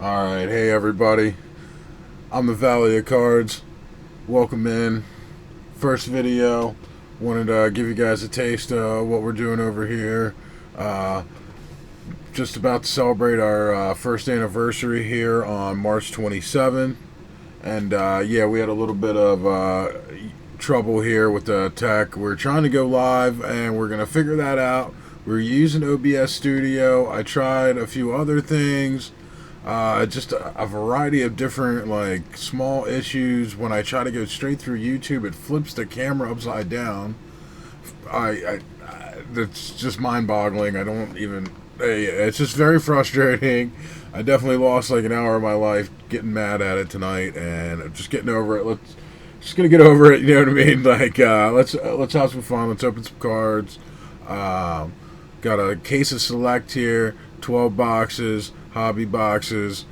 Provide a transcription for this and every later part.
Alright, hey everybody. I'm the Valley of Cards. Welcome in. First video. Wanted to give you guys a taste of what we're doing over here. Uh, just about to celebrate our first anniversary here on March 27th. And yeah, we had a little bit of trouble here with the tech. We're trying to go live and we're going to figure that out. We're using OBS Studio. I tried a few other things. Just a variety of different like small issues. When I try to go straight through YouTube, it flips the camera upside down. That's just mind-boggling. I don't even. It's just very frustrating. I definitely lost like an hour of my life getting mad at it tonight, and I'm just getting over it. Just gonna get over it. You know what I mean? Like, let's have some fun. Let's open some cards. Got a case of Select here. 12 boxes. Hobby boxes.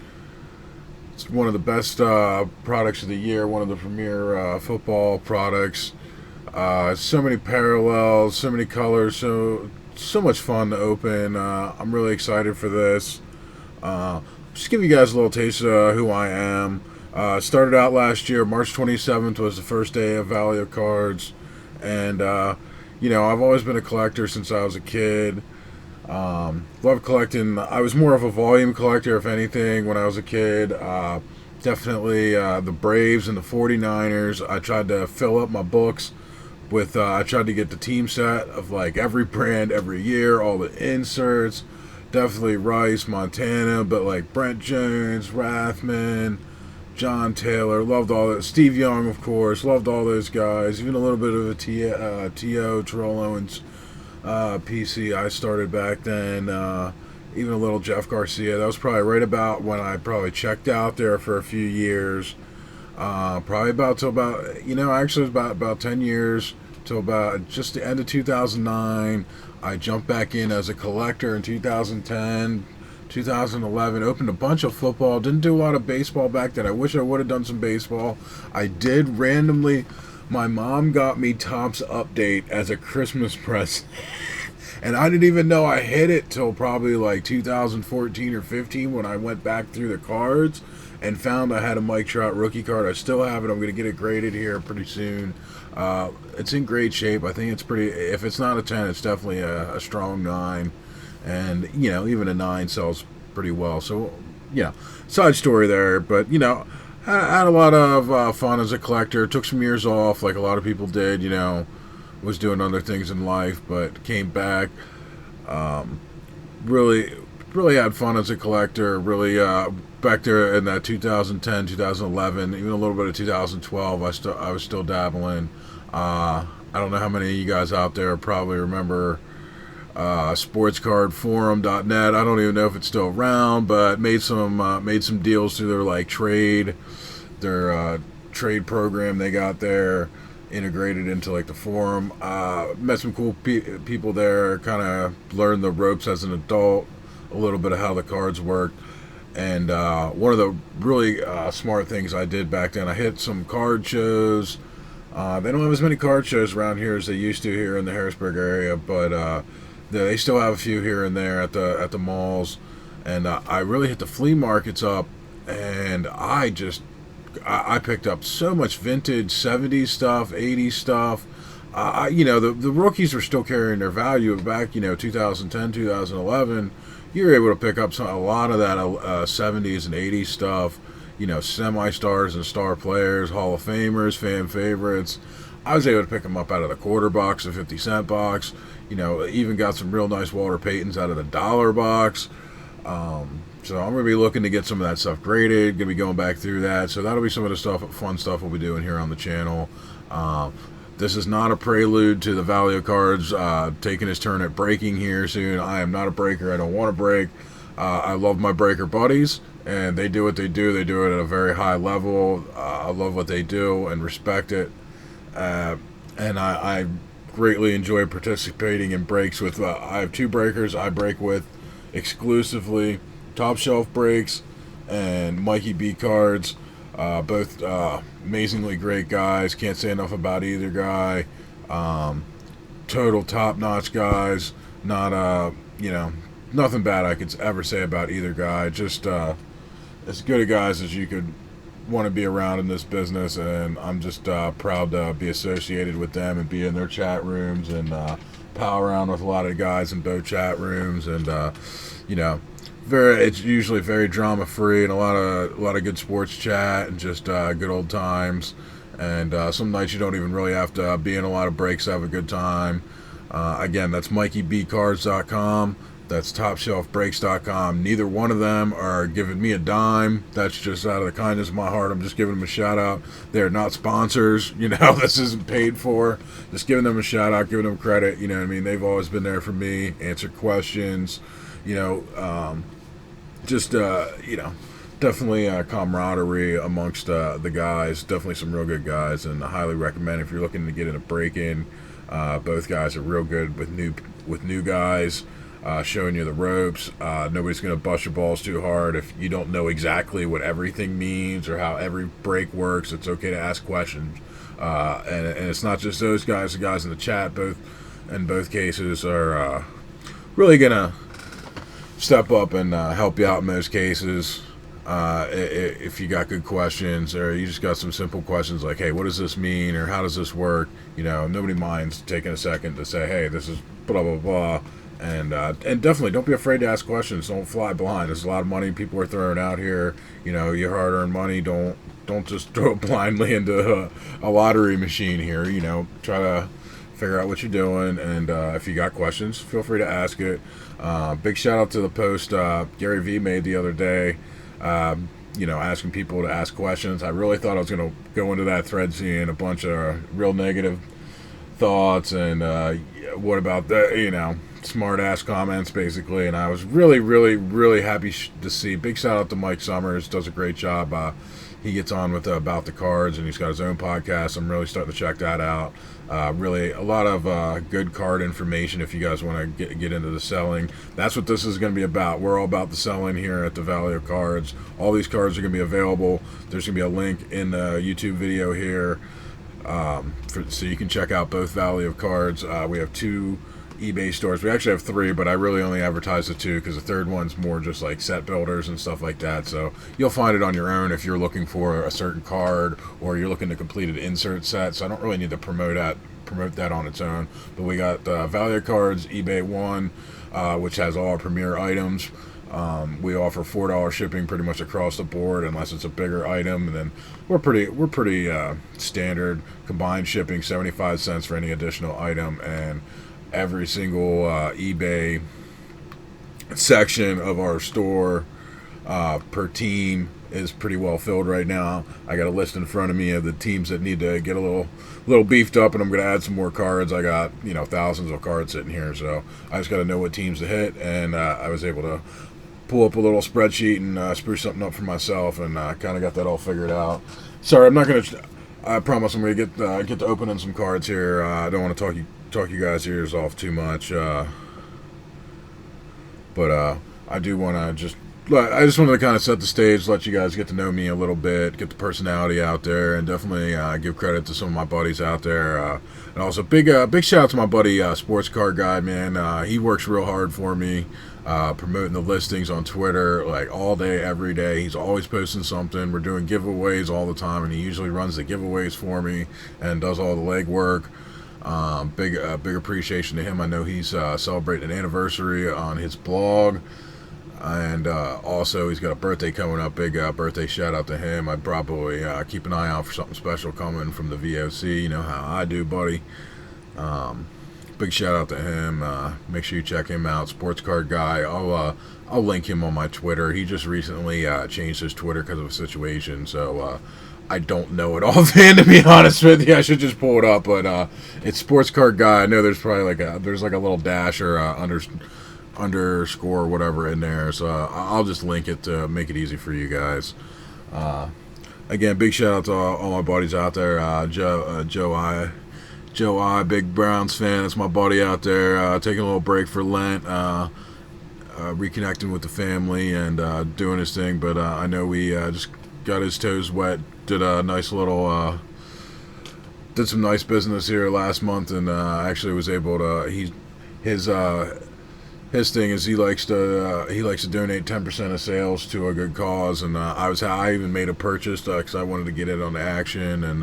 It's one of the best products of the year, one of the premier football products. So many parallels, so many colors, so much fun to open. I'm really excited for this. Just give you guys a little taste of who I am. Started out last year. March 27th was the first day of Valley of Cards, and I've always been a collector since I was a kid. Love collecting. I was more of a volume collector, if anything, when I was a kid. Definitely the Braves and the 49ers. I tried to fill up my books with, I tried to get the team set of like every brand every year, all the inserts. Definitely Rice, Montana, but like Brent Jones, Rathman, John Taylor. Loved all that. Steve Young, of course. Loved all those guys. Even a little bit of a T.O., Terrell Owens. PC I started back then, even a little Jeff Garcia. That was probably right about when I probably checked out there for a few years. Probably about till about, actually it was about 10 years till about just the end of 2009. I jumped back in as a collector in 2010, 2011. Opened a bunch of football. Didn't do a lot of baseball back then. I wish I would have done some baseball. I did randomly. My mom got me Topps Update as a Christmas present. And I didn't even know I hit it till probably like 2014 or 15 when I went back through the cards and found I had a Mike Trout rookie card. I still have it. I'm going to get it graded here pretty soon. It's in great shape. I think it's pretty. If it's not a 10, it's definitely a strong 9. And, even a 9 sells pretty well. So, side story there. But, I had a lot of fun as a collector. Took some years off, like a lot of people did. Was doing other things in life, but came back. Really, really had fun as a collector. Really, back there in that 2010, 2011, even a little bit of 2012. I was still dabbling. I don't know how many of you guys out there probably remember sportscardforum.net. I don't even know if it's still around, but made some deals through their trade program they got there, integrated into like the forum. Met some cool people there. Kind of learned the ropes as an adult, a little bit of how the cards work. And one of the really smart things I did back then, I hit some card shows. They don't have as many card shows around here as they used to here in the Harrisburg area, but they still have a few here and there at the malls. And I really hit the flea markets up, and I picked up so much vintage 70s stuff, 80s stuff. The rookies were still carrying their value back, 2010, 2011. You were able to pick up a lot of that 70s and 80s stuff, semi-stars and star players, Hall of Famers, fan favorites. I was able to pick them up out of the quarter box, the 50-cent box. Even got some real nice Walter Paytons out of the dollar box. So I'm going to be looking to get some of that stuff graded. Going to be going back through that. So that'll be some of the fun stuff we'll be doing here on the channel. This is not a prelude to the Valley of Cards taking his turn at breaking here soon. I am not a breaker. I don't want to break. I love my breaker buddies, and they do what they do. They do it at a very high level. I love what they do and respect it. And I greatly enjoy participating in breaks with. I have 2 breakers I break with exclusively. Top Shelf Breaks and Mikey B Cards. Both amazingly great guys. Can't say enough about either guy. Total top-notch guys. Not, nothing bad I could ever say about either guy. Just as good a guys as you could want to be around in this business, and I'm just proud to be associated with them and be in their chat rooms and pal around with a lot of guys in both chat rooms, and you know, it's usually very drama free and a lot of good sports chat and just good old times. And some nights you don't even really have to be in a lot of breaks to have a good time. Again, that's MikeyBcards.com. That's TopShelfBreaks.com. Neither one of them are giving me a dime. That's just out of the kindness of my heart. I'm just giving them a shout out. They're not sponsors. You know, this isn't paid for. Just giving them a shout out, giving them credit. You know what I mean? They've always been there for me, answered questions. You know, you know, definitely camaraderie amongst the guys. Definitely some real good guys, and I highly recommend if you're looking to get in a break-in. Both guys are real good with new guys, showing you the ropes. Nobody's going to bust your balls too hard if you don't know exactly what everything means or how every break works. It's okay to ask questions, and it's not just those guys. The guys in the chat, in both cases, are really going to step up and help you out in most cases. If you got good questions or you just got some simple questions like, hey, what does this mean, or how does this work? You know, nobody minds taking a second to say, hey, this is blah blah blah, and definitely don't be afraid to ask questions. Don't fly blind. There's a lot of money people are throwing out here. You know, your hard-earned money. Don't just throw it blindly into a lottery machine here. You know, try to figure out what you're doing, and if you got questions, feel free to ask it. Big shout out to the post Gary V made the other day. You know, asking people to ask questions. I really thought I was going to go into that thread seeing a bunch of real negative thoughts and what about that, you know, smart ass comments basically, and I was really happy to see. Big shout out to Mike Summers, does a great job. He gets on with About the Cards, and he's got his own podcast. I'm really starting to check that out. Really a lot of good card information if you guys want to get into the selling. That's what this is going to be about. We're all about the selling here at the Valley of Cards. All these cards are going to be available. There's going to be a link in the YouTube video here, so you can check out both Valley of Cards. We have 2 eBay stores. We actually have 3, but I really only advertise the 2 because the third one's more just like set builders and stuff like that. So you'll find it on your own if you're looking for a certain card or you're looking to complete an insert set. So I don't really need to promote that on its own. But we got Valley of Cards eBay 1, which has all our premier items. We offer $4 shipping pretty much across the board unless it's a bigger item, and then we're pretty standard. Combined shipping 75 cents for any additional item, and every single eBay section of our store per team is pretty well filled right now. I got a list in front of me of the teams that need to get a little beefed up, and I'm going to add some more cards. I got, you know, thousands of cards sitting here, so I just got to know what teams to hit, and I was able to pull up a little spreadsheet and spruce something up for myself, and kind of got that all figured out. Sorry, I'm not going to. I promise I'm going to get to opening some cards here. I don't want to talk you guys' ears off too much, but I do want to I just wanted to kind of set the stage, let you guys get to know me a little bit, get the personality out there, and definitely give credit to some of my buddies out there. And also big shout out to my buddy Sports Card Guy, man. He works real hard for me, promoting the listings on Twitter like all day, every day. He's always posting something. We're doing giveaways all the time, and he usually runs the giveaways for me and does all the legwork. Big appreciation to him. I know he's celebrating an anniversary on his blog, and also he's got a birthday coming up. Big birthday shout out to him. I'd probably keep an eye out for something special coming from the VoC. You know how I do, buddy. Big shout out to him. Make sure you check him out, Sports Card Guy. I'll link him on my Twitter. He just recently changed his Twitter because of a situation, so I don't know it offhand, to be honest with you. I should just pull it up, but it's Sports Card Guy. I know there's probably like a little dash or underscore or whatever in there, so I'll just link it to make it easy for you guys. Again, big shout out to all my buddies out there. Joe I, big Browns fan. That's my buddy out there, taking a little break for Lent, reconnecting with the family and doing his thing. But I know we just got his toes wet. Did a nice little, did some nice business here last month, and actually was able to. his thing is he likes to donate 10% of sales to a good cause, and I even made a purchase because I wanted to get in on the action, and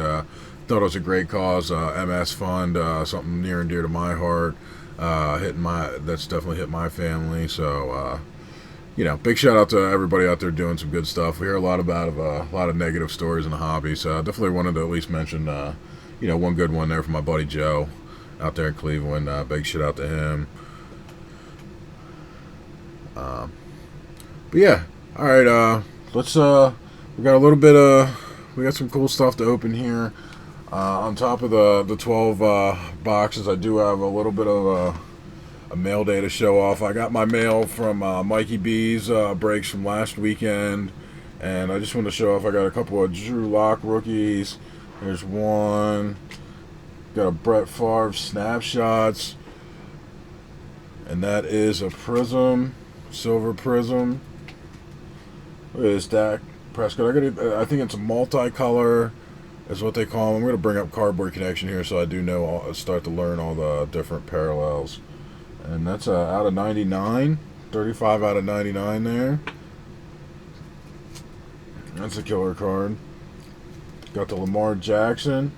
thought it was a great cause. MS Fund, something near and dear to my heart. That's definitely hit my family. So big shout out to everybody out there doing some good stuff. We hear a lot a lot of negative stories in the hobby, so I definitely wanted to at least mention one good one there from my buddy Joe out there in Cleveland. Big shout out to him. But yeah, all right. Let's. We got a little bit we got some cool stuff to open here. On top of the 12 boxes, I do have a little bit of a mail day to show off. I got my mail from Mikey B's breaks from last weekend, and I just want to show off. I got a couple of Drew Lock rookies. There's one. Got a Brett Favre snapshots, and that is a prism, silver prism. Look at this Dak Prescott. I think it's a multicolor, is what they call them. I'm going to bring up Cardboard Connection here so I do know, start to learn all the different parallels. And that's out of 99, 35 out of 99 there. That's a killer card. Got the Lamar Jackson,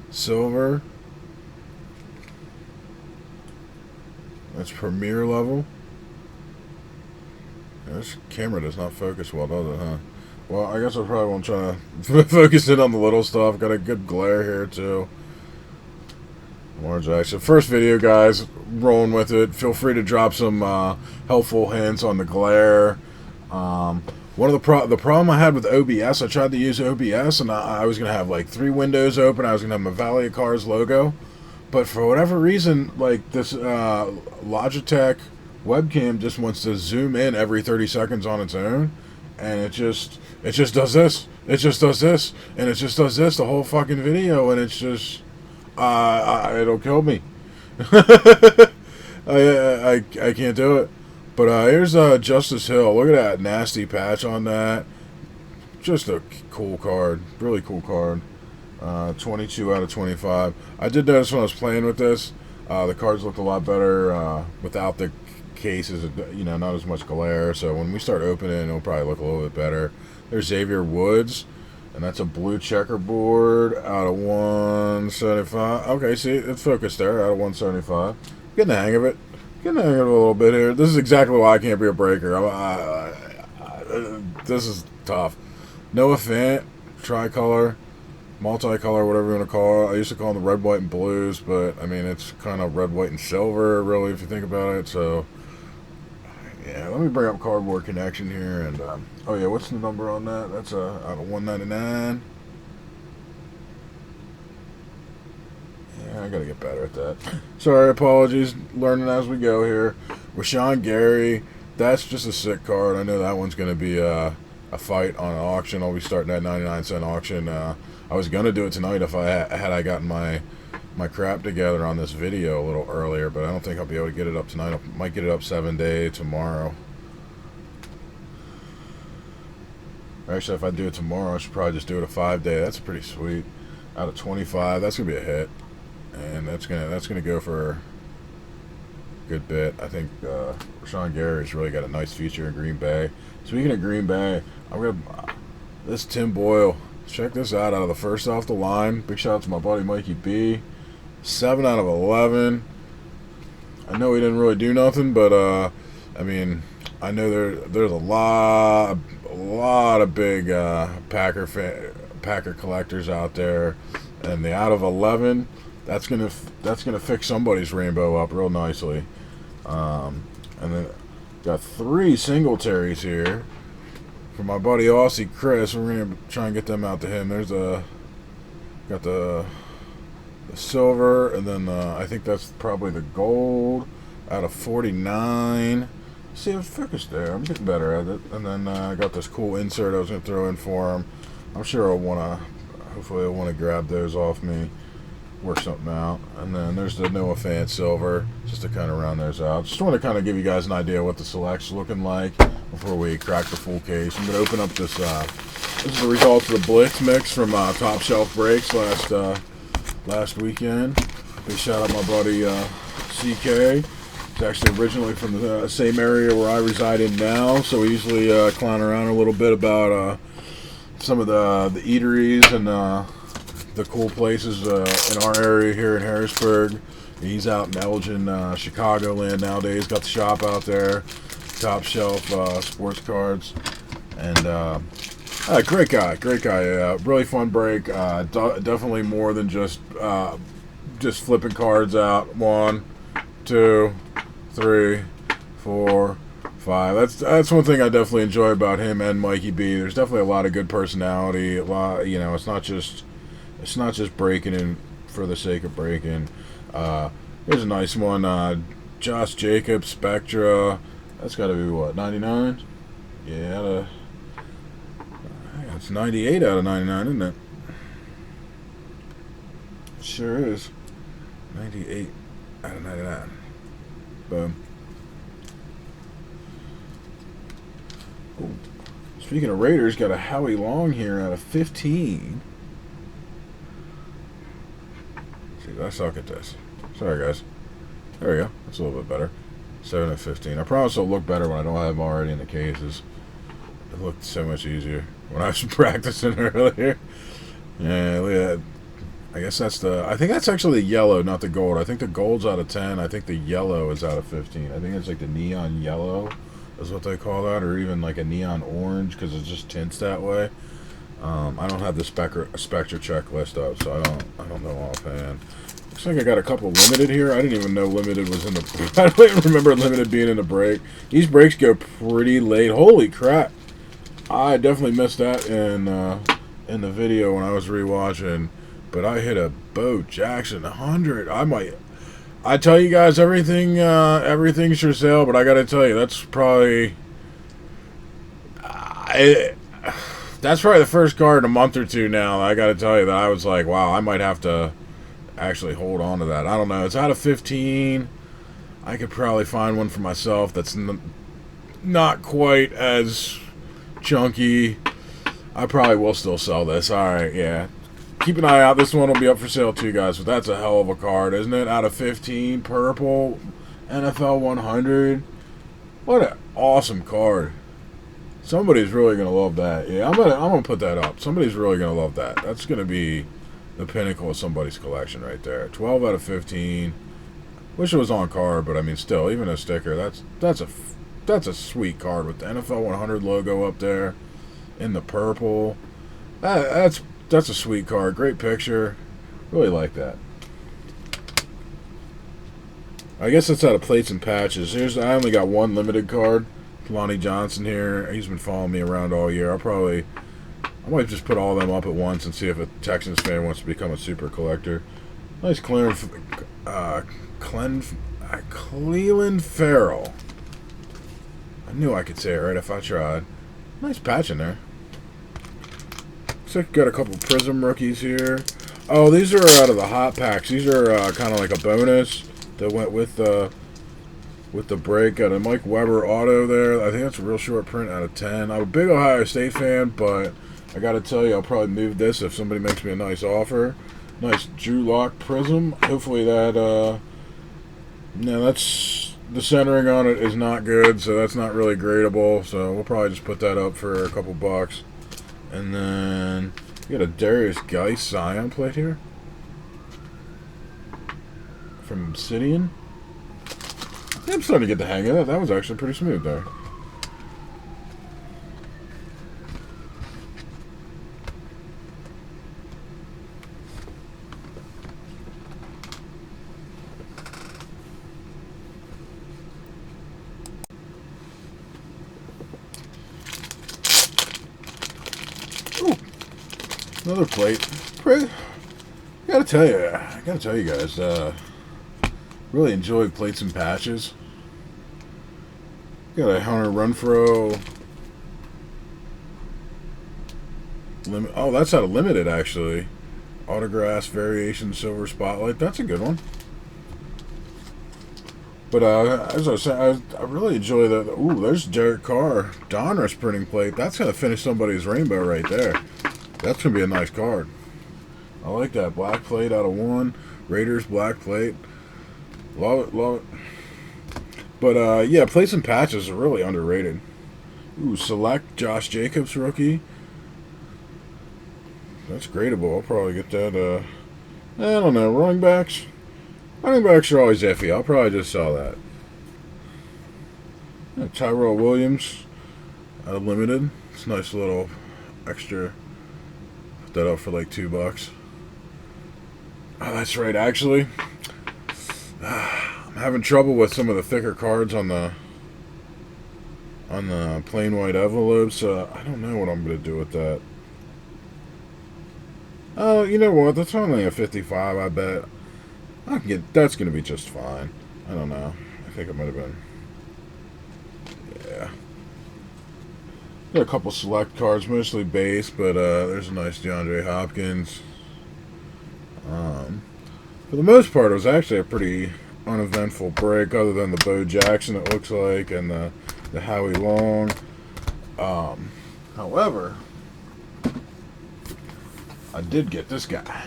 silver. That's premier level. This camera does not focus well, does it, huh? Well, I guess I probably won't try to focus in on the little stuff. Got a good glare here, too. Lamar Jackson. First video, guys. Rolling with it. Feel free to drop some helpful hints on the glare. One of the problem I had with OBS, I tried to use OBS, and I was going to have, like, 3 windows open. I was going to have my Valley of Cars logo. But for whatever reason, like, this Logitech webcam just wants to zoom in every 30 seconds on its own, and it just does this, it just does this, and it just does this the whole fucking video, and it's just it'll kill me. I can't do it. But here's Justice Hill. Look at that nasty patch on that. Just a cool card, really cool card. 22 out of 25. I did notice when I was playing with this, the cards looked a lot better without the cases, not as much glare. So when we start opening, it'll probably look a little bit better. There's Xavier Woods, and that's a blue checkerboard out of 175. Okay, see, it's focused there out of 175. Getting the hang of it. Getting the hang of it a little bit here. This is exactly why I can't be a breaker. This is tough. Noah Fant, tricolor, multicolor, whatever you want to call it. I used to call them the red, white, and blues, but I mean it's kind of red, white, and silver, really, if you think about it. So yeah, let me bring up Cardboard Connection here, and oh yeah, what's the number on that? That's out of 199. Yeah, I gotta get better at that. Sorry, apologies. Learning as we go here. Rashawn Gary, that's just a sick card. I know that one's gonna be a fight on an auction. I'll be starting that 99-cent auction. I was gonna do it tonight if I gotten my crap together on this video a little earlier, but I don't think I'll be able to get it up tonight. I might get it up 7-day tomorrow. Actually, if I do it tomorrow, I should probably just do it a 5-day. That's pretty sweet. Out of 25, that's gonna be a hit, and that's gonna go for a good bit. I think Rashawn Gary's really got a nice future in Green Bay. Speaking of Green Bay, this Tim Boyle. Check this out of the first off the line. Big shout out to my buddy Mikey B. 7 out of 11. I know he didn't really do nothing, but I mean, I know there's a lot of big Packer collectors out there, and the out of 11, that's gonna fix somebody's rainbow up real nicely. And then got 3 Singletaries here. For my buddy Aussie Chris, we're gonna try and get them out to him. There's got the silver, and then I think that's probably the gold out of 49. See, I'm focused there. I'm getting better at it. And then I got this cool insert I was gonna throw in for him. I'm sure hopefully he'll wanna grab those off me, work something out. And then there's the Noah Fant silver, just to kind of round those out. Just want to kind of give you guys an idea what the select's looking like before we crack the full case. I'm going to open up this. This is the results of the Blitz mix from Top Shelf Breaks last weekend. Big shout out my buddy CK. He's actually originally from the same area where I reside in now, so we usually clown around a little bit about some of the eateries and the cool places in our area here in Harrisburg. He's out in Elgin, Chicagoland nowadays. Got the shop out there, top shelf sports cards, and great guy, really fun break. Definitely more than just flipping cards out. 1, 2, 3, 4, 5. That's one thing I definitely enjoy about him and Mikey B. There's definitely a lot of good personality. A lot, it's not just breaking in for the sake of breaking. Here's a nice one. Josh Jacobs Spectra. That's got to be what, 99? Yeah, it's 98 out of 99, isn't it? Sure is. 98 out of 99. Boom. Ooh. Speaking of Raiders, got a Howie Long here out of 15. See, I suck at this. Sorry, guys. There we go. That's a little bit better. 7 of 15. I promise it'll look better when I don't have them already in the cases. It looked so much easier when I was practicing earlier. Yeah, look at that. I guess I think that's actually the yellow, not the gold. I think the gold's out of 10. I think the yellow is out of 15. I think it's like the neon yellow is what they call that, or even like a neon orange because it just tints that way. I don't have the Spectra checklist up, so I don't know offhand. Looks like I got a couple limited here. I didn't even know limited was in the. I don't even remember limited being in the break. These breaks go pretty late. Holy crap! I definitely missed that in the video when I was rewatching. But I hit a Bo Jackson 100. I tell you guys everything's for sale, but I got to tell you that's probably the first card in a month or two now. I got to tell you that I was like, wow, I might have to actually hold on to that. I don't know. It's out of 15. I could probably find one for myself that's not quite as chunky. I probably will still sell this. All right, yeah. Keep an eye out. This one will be up for sale too, guys. But that's a hell of a card, isn't it? Out of 15, purple, NFL 100. What an awesome card. Somebody's really gonna love that. Yeah, I'm gonna put that up. Somebody's really gonna love that. That's gonna be the pinnacle of somebody's collection right there. 12 out of 15. Wish it was on card, but I mean, still, even a sticker. That's a sweet card with the NFL 100 logo up there in the purple. That's a sweet card. Great picture. Really like that. I guess that's out of plates and patches. I only got one limited card. Lonnie Johnson here. He's been following me around all year. I might just put all of them up at once and see if a Texans fan wants to become a super collector. Nice Cleveland Farrell. I knew I could say it right if I tried. Nice patch in there. Looks like got a couple Prism rookies here. Oh, these are out of the hot packs. These are kind of like a bonus that went with the break. Got a Mike Weber auto there. I think that's a real short print out of 10. I'm a big Ohio State fan, but I got to tell you, I'll probably move this if somebody makes me a nice offer. Nice Drew Lock Prism. Hopefully that, no, that's, the centering on it is not good, so that's not really gradable. So we'll probably just put that up for a couple bucks. And then we got a Darius Geis Scion plate here from Obsidian. I'm starting to get the hang of that. That was actually pretty smooth there. Ooh, another plate. I gotta tell you guys, really enjoyed plates and patches. Got a Hunter Renfrow. Oh, that's out of limited actually. Autographs, variation, silver spotlight. That's a good one. But as I was saying, I really enjoy that. Ooh, there's Derek Carr, Donruss printing plate. That's gonna finish somebody's rainbow right there. That's gonna be a nice card. I like that black plate out of 1. Raiders black plate. Love it, love it. But yeah, plates and patches are really underrated. Ooh, select Josh Jacobs rookie. That's gradable. I'll probably get that. I don't know. Running backs. Running backs are always iffy. I'll probably just sell that. Yeah, Tyrell Williams, limited. It's a nice little extra. Put that up for like $2. Oh, that's right. Actually, I'm having trouble with some of the thicker cards on the plain white envelopes. I don't know what I'm gonna do with that. Oh, you know what? That's only a 55. I bet I can get. That's gonna be just fine. I don't know. I think it might have been. Yeah. Got a couple select cards, mostly base, but there's a nice DeAndre Hopkins. For the most part, it was actually a pretty uneventful break, other than the Bo Jackson, it looks like, and the Howie Long. However, I did get this guy.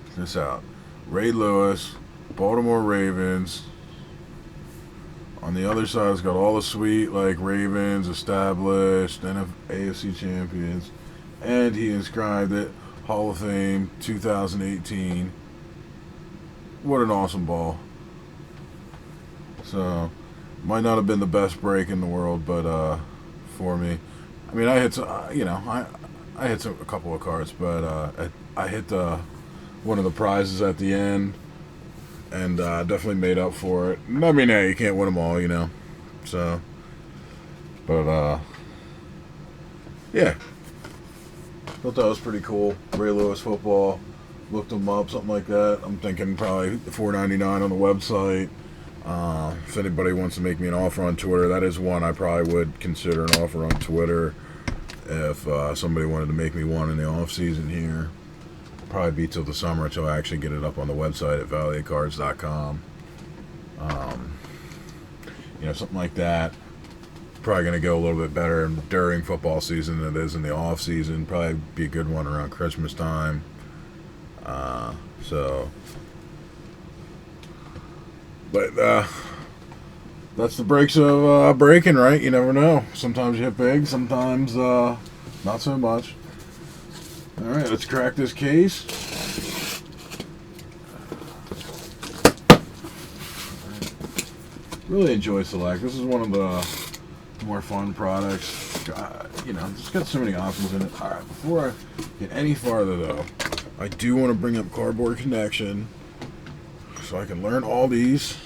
Check this out. Ray Lewis, Baltimore Ravens. On the other side, it's got all the sweet, like Ravens, established, AFC champions. And he inscribed it, Hall of Fame 2018. What an awesome ball. So, might not have been the best break in the world, but for me, I mean, I hit I hit a couple of cards, but I hit one of the prizes at the end, and definitely made up for it. I mean, hey, you can't win them all, you know. So, but yeah, thought that was pretty cool. Ray Lewis football. Looked them up, something like that. I'm thinking probably $4.99 on the website. If anybody wants to make me an offer on Twitter, that is one I probably would consider an offer on Twitter. If somebody wanted to make me one in the off season here, probably be till the summer until I actually get it up on the website at valiantcards.com. Something like that. Probably going to go a little bit better during football season than it is in the off season. Probably be a good one around Christmas time. But that's the breaks of breaking, right? You never know. Sometimes you hit big, sometimes not so much. All right, let's crack this case. Really enjoy Select. This is one of the more fun products. It's got so many options in it. All right, before I get any farther, though, I do want to bring up Cardboard Connection so I can learn all these.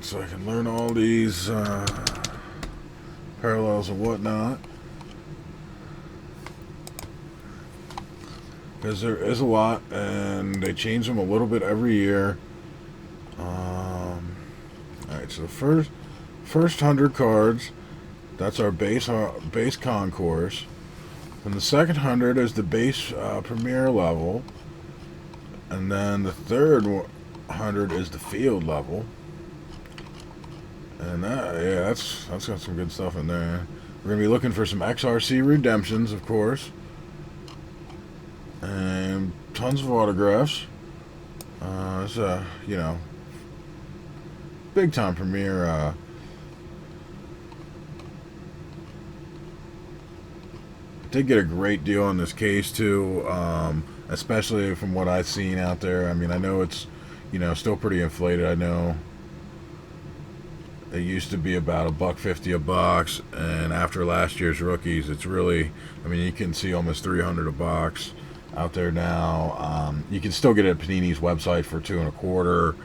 So I can learn all these parallels and whatnot. Because there is a lot, and they change them a little bit every year. Alright, so the first 100 cards, that's our base concourse. And the second 100 is the base premier level. And then the third 100 is the field level. And that's got some good stuff in there. We're going to be looking for some XRC redemptions, of course. And tons of autographs. It's a, big time premiere. Did get a great deal on this case too, especially from what I've seen out there. I mean, I know it's, still pretty inflated. I know it used to be about $1.50 a box, and after last year's rookies, it's really, you can see almost $300 a box out there now. You can still get it at Panini's website for $2.25.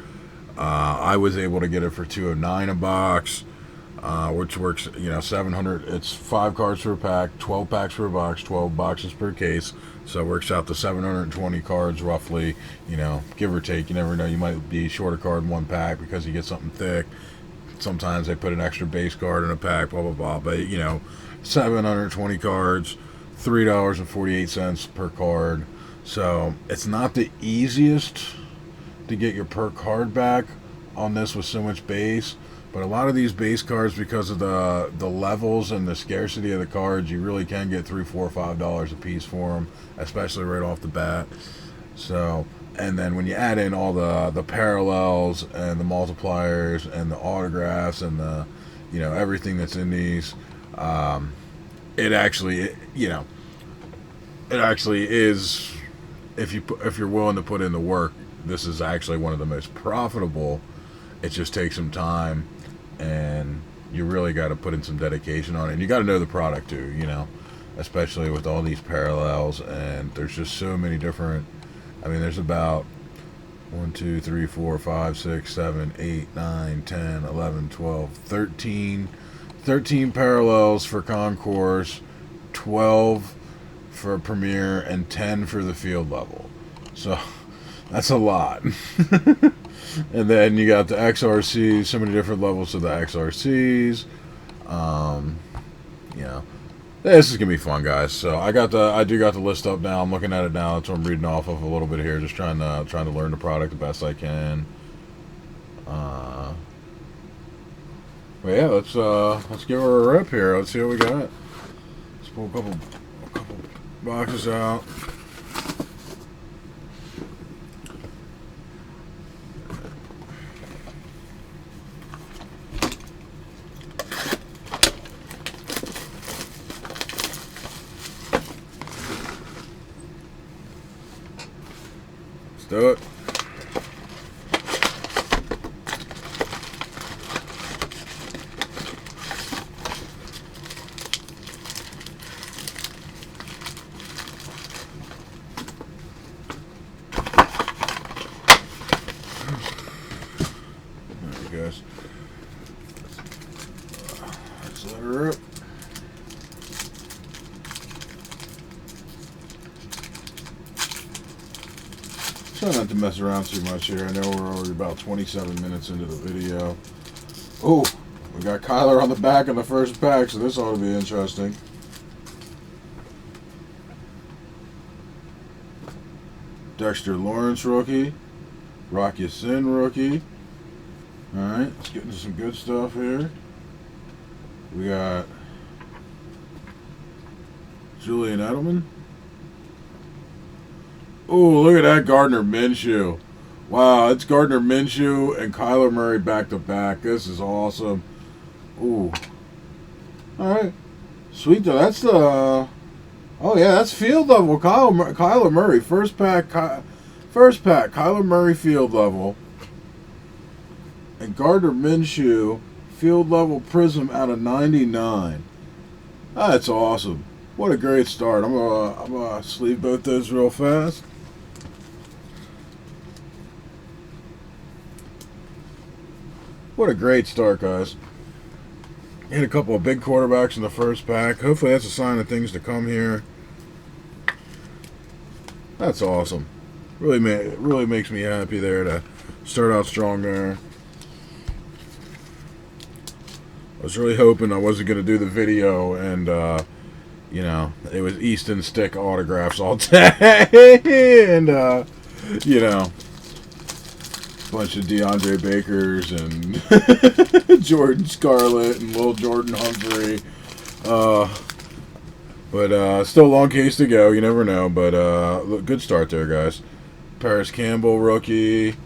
I was able to get it for $2.09 a box, which works, 700. It's 5 cards per pack, 12 packs per box, 12 boxes per case. So it works out to 720 cards roughly, give or take. You never know. You might be short a card in one pack because you get something thick. Sometimes they put an extra base card in a pack, blah, blah, blah. But, 720 cards, $3.48 per card. So it's not the easiest to get your per card back on this with so much base. But a lot of these base cards, because of the levels and the scarcity of the cards, you really can get $3, $4, $5 a piece for them, especially right off the bat. So, and then when you add in all the parallels and the multipliers and the autographs and the, you know, everything that's in these, it actually, you know, it actually is, if you're willing to put in the work, this is actually one of the most profitable. It just takes some time, and you really got to put in some dedication on it. And you got to know the product too, you know, especially with all these parallels. And there's just so many different. I mean, there's about 1, 2, 3, 4, 5, 6, 7, 8, 9, 10, 11, 12, 13 parallels for concourse, 12 for Premier, and 10 for the field level. So that's a lot. And then you got the XRCs, so many different levels to the XRCs. You know, this is gonna be fun, guys. So I do got the list up now. I'm looking at it now. That's what I'm reading off of a little bit here. Just trying to learn the product the best I can. But yeah, let's give her a rip here. Let's see what we got. Let's pull a couple boxes out. Let's do it. Guys, let's let her up. Try not to mess around too much here. I know we're already about 27 minutes into the video. Oh, we got Kyler on the back of the first pack, so this ought to be interesting. Dexter Lawrence rookie, Rock Ya-Sin rookie. Alright, let's get into some good stuff here. We got Julian Edelman. Oh, look at that Gardner Minshew. Wow, it's Gardner Minshew and Kyler Murray back to back. This is awesome. Ooh. Alright. Sweet though. That's the... oh yeah, that's field level. Kyler Murray. First pack. Kyler Murray field level. And Gardner Minshew, field level prism out of 99. That's awesome. What a great start. I'm gonna sleeve both those real fast. What a great start, guys. Hit a couple of big quarterbacks in the first pack. Hopefully that's a sign of things to come here. That's awesome. Really makes me happy there to start out strong there. I was really hoping I wasn't going to do the video and, you know, it was Easton Stick autographs all day. And, you know, a bunch of DeAndre Bakers and Jordan Scarlett and Lil Jordan Humphrey. But still a long case to go. You never know. But good start there, guys. Paris Campbell rookie.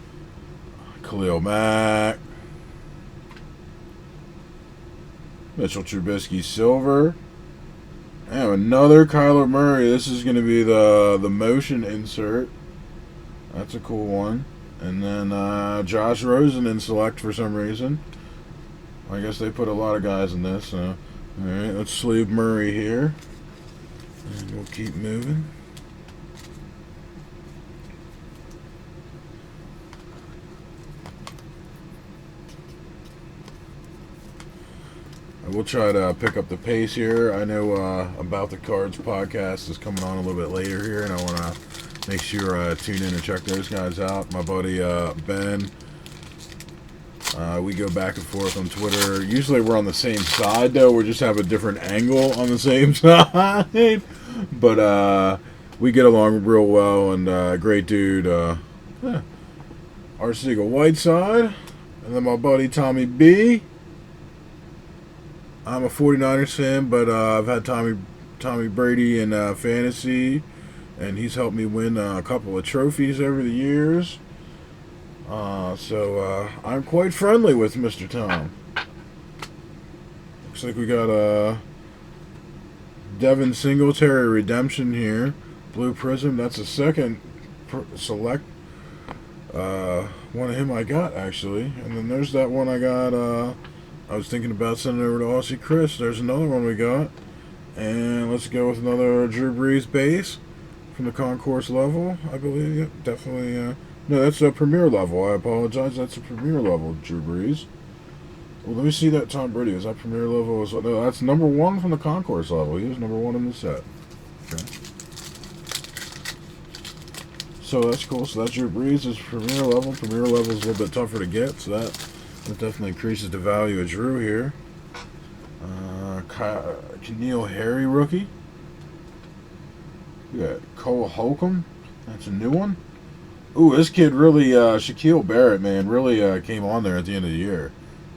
Khalil Mack. Mitchell Trubisky silver. And another Kyler Murray. This is going to be the motion insert. That's a cool one. And then Josh Rosen in select for some reason. I guess they put a lot of guys in this. So. Alright, let's sleeve Murray here. And we'll keep moving. We'll try to pick up the pace here. I know About the Cards podcast is coming on a little bit later here, and I want to make sure I tune in and check those guys out. My buddy Ben, we go back and forth on Twitter. Usually we're on the same side, though. We just have a different angle on the same side. But we get along real well, and great dude. Arcega Whiteside, and then my buddy Tommy B. I'm a 49ers fan, but I've had Tommy Brady in fantasy, and he's helped me win a couple of trophies over the years. So I'm quite friendly with Mr. Tom. Looks like we got a Devin Singletary redemption here. Blue Prism. That's a second select one of him I got, actually. And then there's that one I got. I was thinking about sending over to Aussie Chris. There's another one we got. And let's go with another Drew Brees base from the concourse level, I believe. Yep, definitely. No, that's a premier level. I apologize. That's a premier level Drew Brees. Well, let me see that Tom Brady. Is that premier level? No, that's number 1 from the concourse level. He was number 1 in the set. Okay. So that's cool. So that's Drew Brees is premier level. Premier level is a little bit tougher to get, so that definitely increases the value of Drew here. Keneal Harry rookie. We got Cole Holcomb. That's a new one. Ooh, this kid really, Shaquille Barrett, man, really came on there at the end of the year.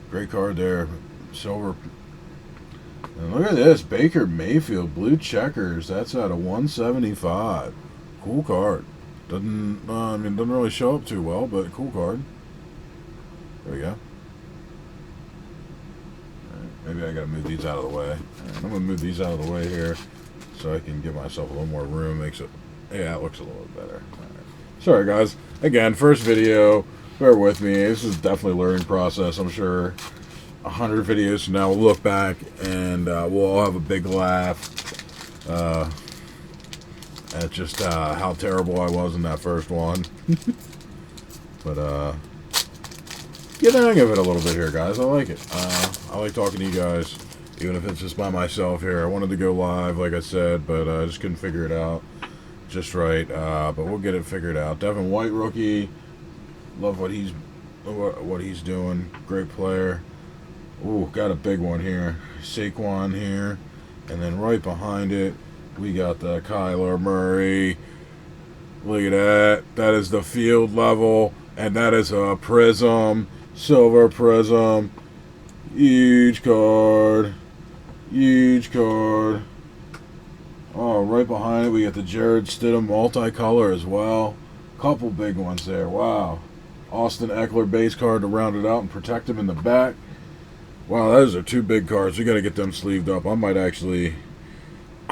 Great card there. Silver. And look at this. Baker Mayfield, blue checkers. That's out of 175. Cool card. Doesn't really show up too well, but cool card. There we go. Maybe I gotta move these out of the way. I'm gonna move these out of the way here so I can give myself a little more room. Makes it, yeah, it looks a little bit better. Right. Sorry guys. Again, first video. Bear with me. This is definitely a learning process. I'm sure 100 videos from now we'll look back and we'll all have a big laugh at just how terrible I was in that first one. But get the hang of it a little bit here, guys. I like it. I like talking to you guys, even if it's just by myself here. I wanted to go live, like I said, but I just couldn't figure it out just right. But we'll get it figured out. Devin White rookie. Love what he's doing. Great player. Ooh, got a big one here. Saquon here. And then right behind it, we got the Kyler Murray. Look at that. That is the field level. And that is a prism. Silver prism. Huge card. Huge card. Oh, right behind it, we got the Jared Stidham multicolor as well. Couple big ones there. Wow. Austin Eckler base card to round it out and protect him in the back. Wow, those are 2 big cards. We got to get them sleeved up. I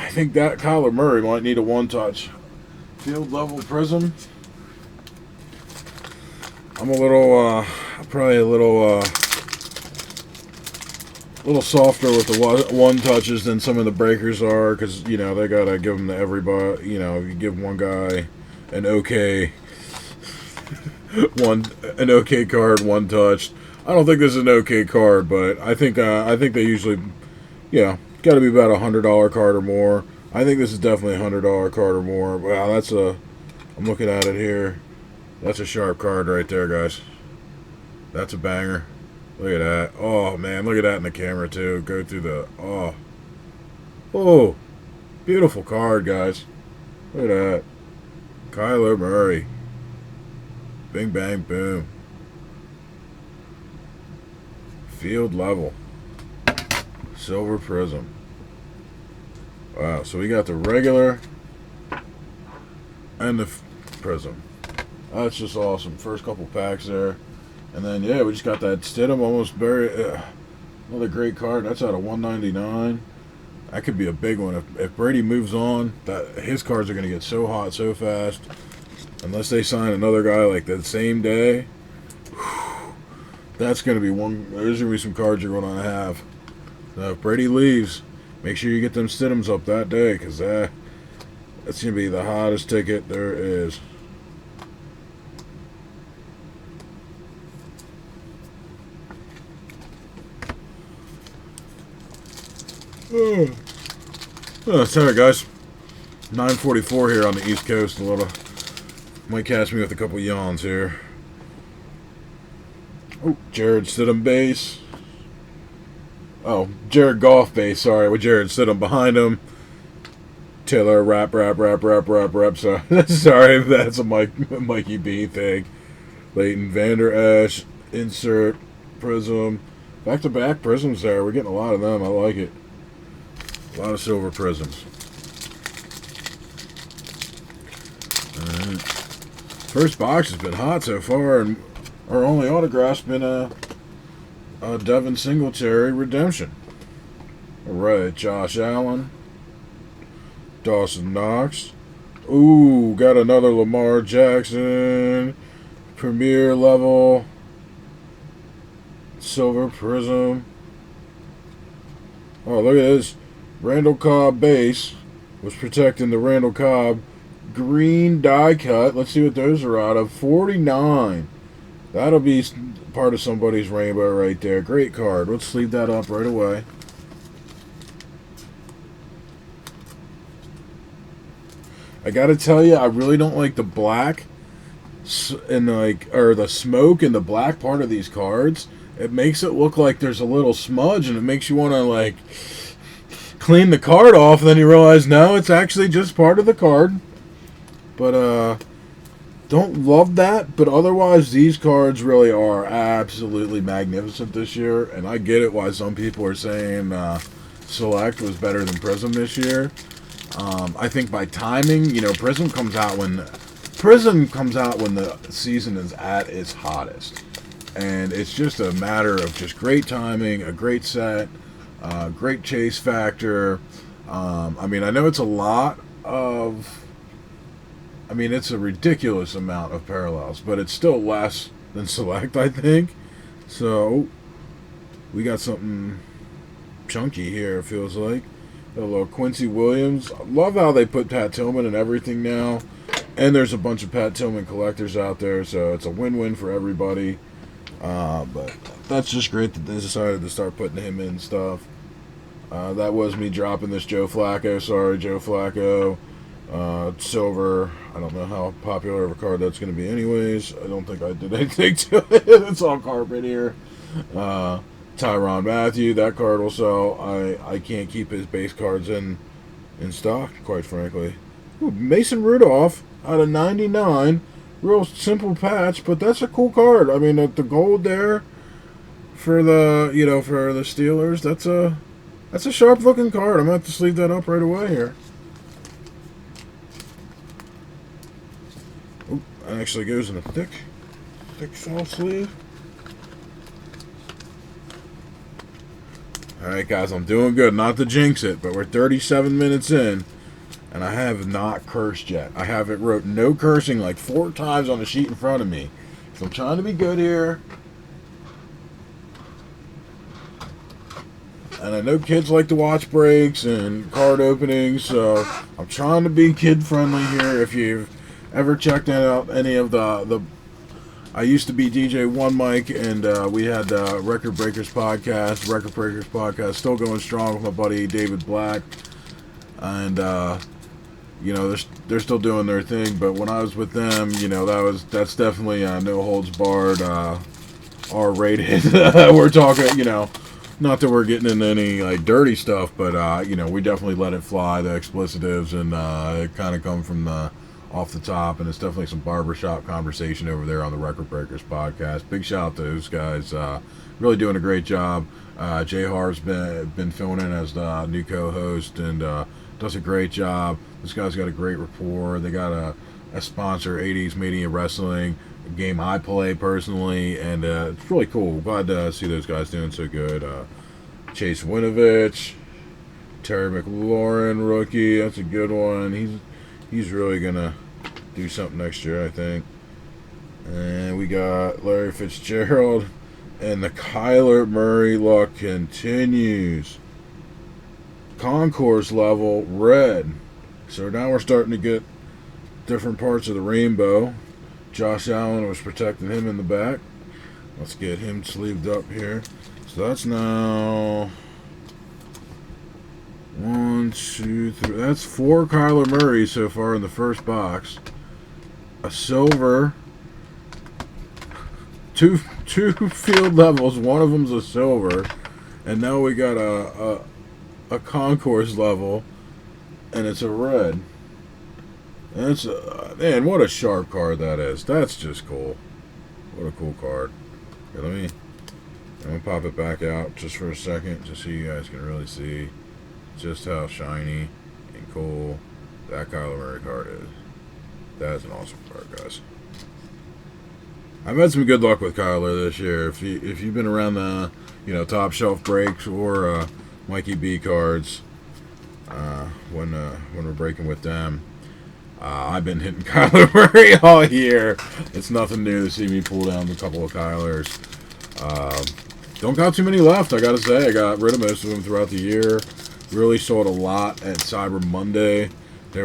think that Kyler Murray might need a 1-touch. Field level prism. I'm probably a little softer with the 1-touches than some of the breakers are, because they gotta give them to everybody. You give one guy an okay an okay card, 1-touch. I don't think this is an okay card, but I think they usually, got to be about $100 card or more. I think this is definitely a $100 card or more. Wow, I'm looking at it here. That's a sharp card right there, guys. That's a banger. Look at that. Oh, man, look at that in the camera, too. Go through the, oh, beautiful card, guys. Look at that. Kyler Murray. Bing, bang, boom. Field level. Silver prism. Wow, so we got the regular and the prism. That's just awesome. First couple packs there. And then, yeah, we just got that Stidham almost buried. Another great card. That's out of 199. That could be a big one. If Brady moves on, his cards are going to get so hot so fast. Unless they sign another guy like the same day. That's going to be one. There's going to be some cards you're going to have. So if Brady leaves, make sure you get them Stidhams up that day, because that's going to be the hottest ticket there is. Oh, sorry guys. 9:44 here on the East Coast. Might catch me with a couple yawns here. Oh, Jared Stidham base. Oh, Jared Goff base. Sorry, with Jared Stidham behind him. Taylor rap. Sorry, sorry if that's a Mikey B thing. Leighton Vander Esch insert prism. Back-to-back prisms there. We're getting a lot of them. I like it. A lot of silver prisms. Alright. First box has been hot so far, and our only autograph's been a Devin Singletary redemption. Alright, Josh Allen. Dawson Knox. Ooh, got another Lamar Jackson. Premier level. Silver prism. Oh, look at this. Randall Cobb base was protecting the Randall Cobb green die cut. Let's see what those are out of. 49. That'll be part of somebody's rainbow right there. Great card. Let's sleeve that up right away. I gotta tell you, I really don't like the black and the smoke in the black part of these cards. It makes it look like there's a little smudge, and it makes you want to clean the card off. And then you realize no, it's actually just part of the card. But don't love that. But otherwise, these cards really are absolutely magnificent this year. And I get it why some people are saying Select was better than Prism this year. I think by timing, Prism comes out when the season is at its hottest. And it's just a matter of just great timing, a great set, great chase factor. I know it's a lot of... it's a ridiculous amount of parallels, but it's still less than Select, I think. So, we got something chunky here, it feels like. A little Quincy Williams. I love how they put Pat Tillman and everything now. And there's a bunch of Pat Tillman collectors out there, so it's a win-win for everybody. But that's just great that they decided to start putting him in stuff. That was me dropping this Joe Flacco. Sorry, Joe Flacco. Silver. I don't know how popular of a card that's going to be anyways. I don't think I did anything to it. It's all carpet here. Tyrann Mathieu. That card will sell. I can't keep his base cards in stock, quite frankly. Ooh, Mason Rudolph out of 99. Real simple patch, but that's a cool card. The gold there for the for the Steelers. That's a sharp looking card. I'm gonna have to sleeve that up right away here. Oop, it actually goes in a thick soft sleeve. All right, guys, I'm doing good. Not to jinx it, but we're 37 minutes in. And I have not cursed yet. I have it wrote no cursing 4 times on the sheet in front of me. So I'm trying to be good here. And I know kids like to watch breaks and card openings, so I'm trying to be kid friendly here. If you've ever checked out any of the I used to be DJ One Mic, and we had Record Breakers podcast, still going strong with my buddy David Black. And they're still doing their thing, but when I was with them, that's definitely no holds barred, R-rated. We're talking, not that we're getting into any dirty stuff, but we definitely let it fly, the explicitives, and it kind of come from off the top, and it's definitely some barbershop conversation over there on the Record Breakers podcast. Big shout out to those guys, really doing a great job. Jay Harv's been filling in as the new co-host, and does a great job. This guy's got a great rapport. They got a sponsor, 80s Media Wrestling, a game I play personally, and it's really cool. Glad to see those guys doing so good. Chase Winovich, Terry McLaurin, rookie. That's a good one. He's really gonna do something next year, I think. And we got Larry Fitzgerald, and the Kyler Murray luck continues. Concourse level red. So now we're starting to get different parts of the rainbow. Josh Allen was protecting him in the back. Let's get him sleeved up here. So that's now 1, 2, 3. That's 4 Kyler Murray so far in the first box. A silver. Two field levels. One of them's a silver. And now we got a concourse level, and it's a red. And it's man, what a sharp card that is. That's just cool. What a cool card. Here, I'm going to pop it back out just for a second just so you guys can really see just how shiny and cool that Kyler Murray card is. That is an awesome card, guys. I've had some good luck with Kyler this year. If you've been around the top shelf breaks or Mikey B cards when we're breaking with them, I've been hitting Kyler Murray all year. It's nothing new to see me pull down a couple of Kylers. Don't got too many left, I gotta say. I got rid of most of them throughout the year. Really sold a lot at Cyber Monday. That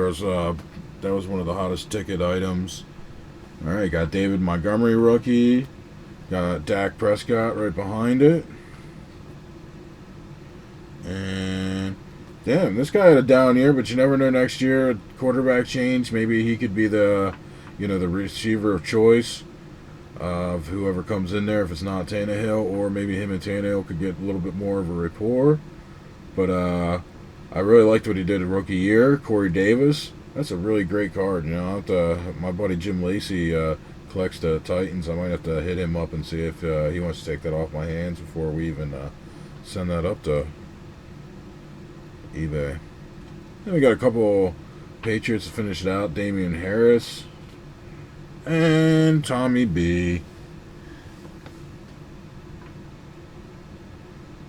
was one of the hottest ticket items. All right, got David Montgomery rookie. Got Dak Prescott right behind it. And damn, this guy had a down year, but you never know. Next year, quarterback change. Maybe he could be the receiver of choice of whoever comes in there. If it's not Tannehill, or maybe him and Tannehill could get a little bit more of a rapport. But I really liked what he did in rookie year. Corey Davis. That's a really great card. My buddy Jim Lacey collects the Titans. I might have to hit him up and see if he wants to take that off my hands before we even send that up to eBay. Then we got a couple Patriots to finish it out. Damian Harris and Tommy B.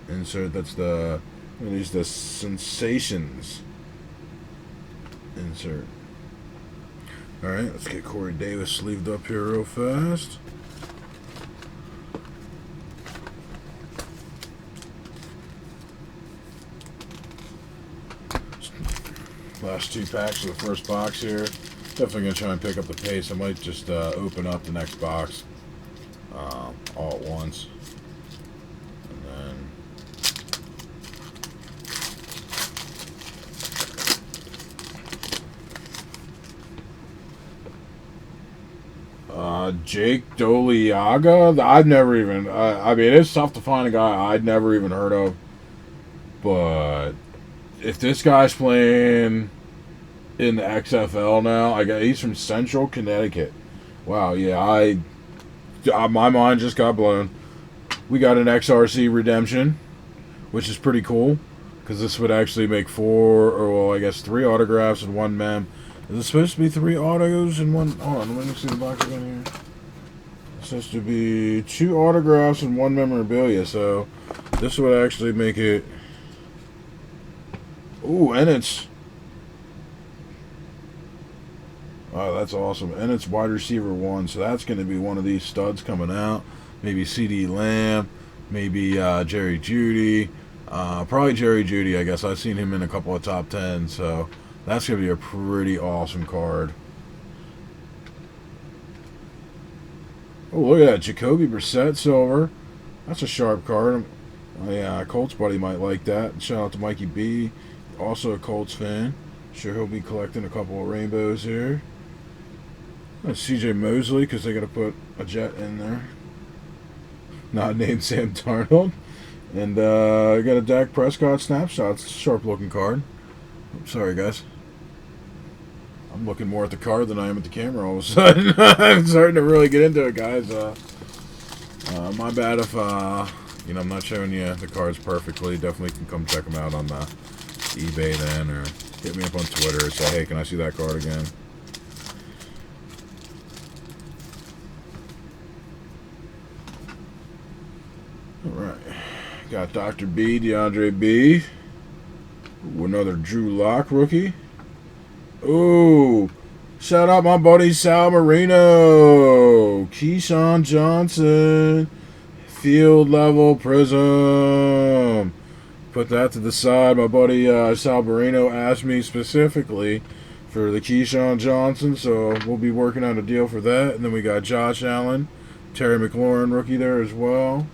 Insert. That's the Sensations. Insert. Alright, let's get Corey Davis sleeved up here real fast. Last two packs of the first box here. Definitely going to try and pick up the pace. I might just open up the next box all at once. And then Jake Doliaga. I've never even. I mean, it's tough to find a guy I'd never even heard of. But if this guy's playing in the XFL now, he's from Central Connecticut. Wow, yeah, my mind just got blown. We got an XRC redemption, which is pretty cool because this would actually make 3 autographs and 1 mem. Is it supposed to be 3 autos and 1? Hold on, let me see the box again here. It's supposed to be 2 autographs and 1 memorabilia, so this would actually make it. Ooh, and it's. Oh, that's awesome. And it's wide receiver 1, so that's going to be one of these studs coming out. Maybe CD Lamb, maybe Jerry Jeudy. Probably Jerry Jeudy, I guess. I've seen him in a couple of top 10s, so that's going to be a pretty awesome card. Oh, look at that. Jacoby Brissett silver. That's a sharp card. Oh, yeah, Colts buddy might like that. Shout out to Mikey B, also a Colts fan. Sure he'll be collecting a couple of rainbows here. That's CJ Mosley, because they got to put a Jet in there. Not named Sam Darnold. And I got a Dak Prescott snapshot. It's a sharp-looking card. I'm sorry, guys. I'm looking more at the card than I am at the camera all of a sudden. I'm starting to really get into it, guys. My bad if I'm not showing you the cards perfectly. Definitely can come check them out on the eBay then, or hit me up on Twitter and say, hey, can I see that card again? Alright. Got Dr. B, DeAndre B. Ooh, another Drew Lock rookie. Ooh. Shout out my buddy Sal Marino. Keyshawn Johnson. Field level prism. Put that to the side. My buddy Sal Marino asked me specifically for the Keyshawn Johnson, so we'll be working on a deal for that. And then we got Josh Allen, Terry McLaurin rookie there as well.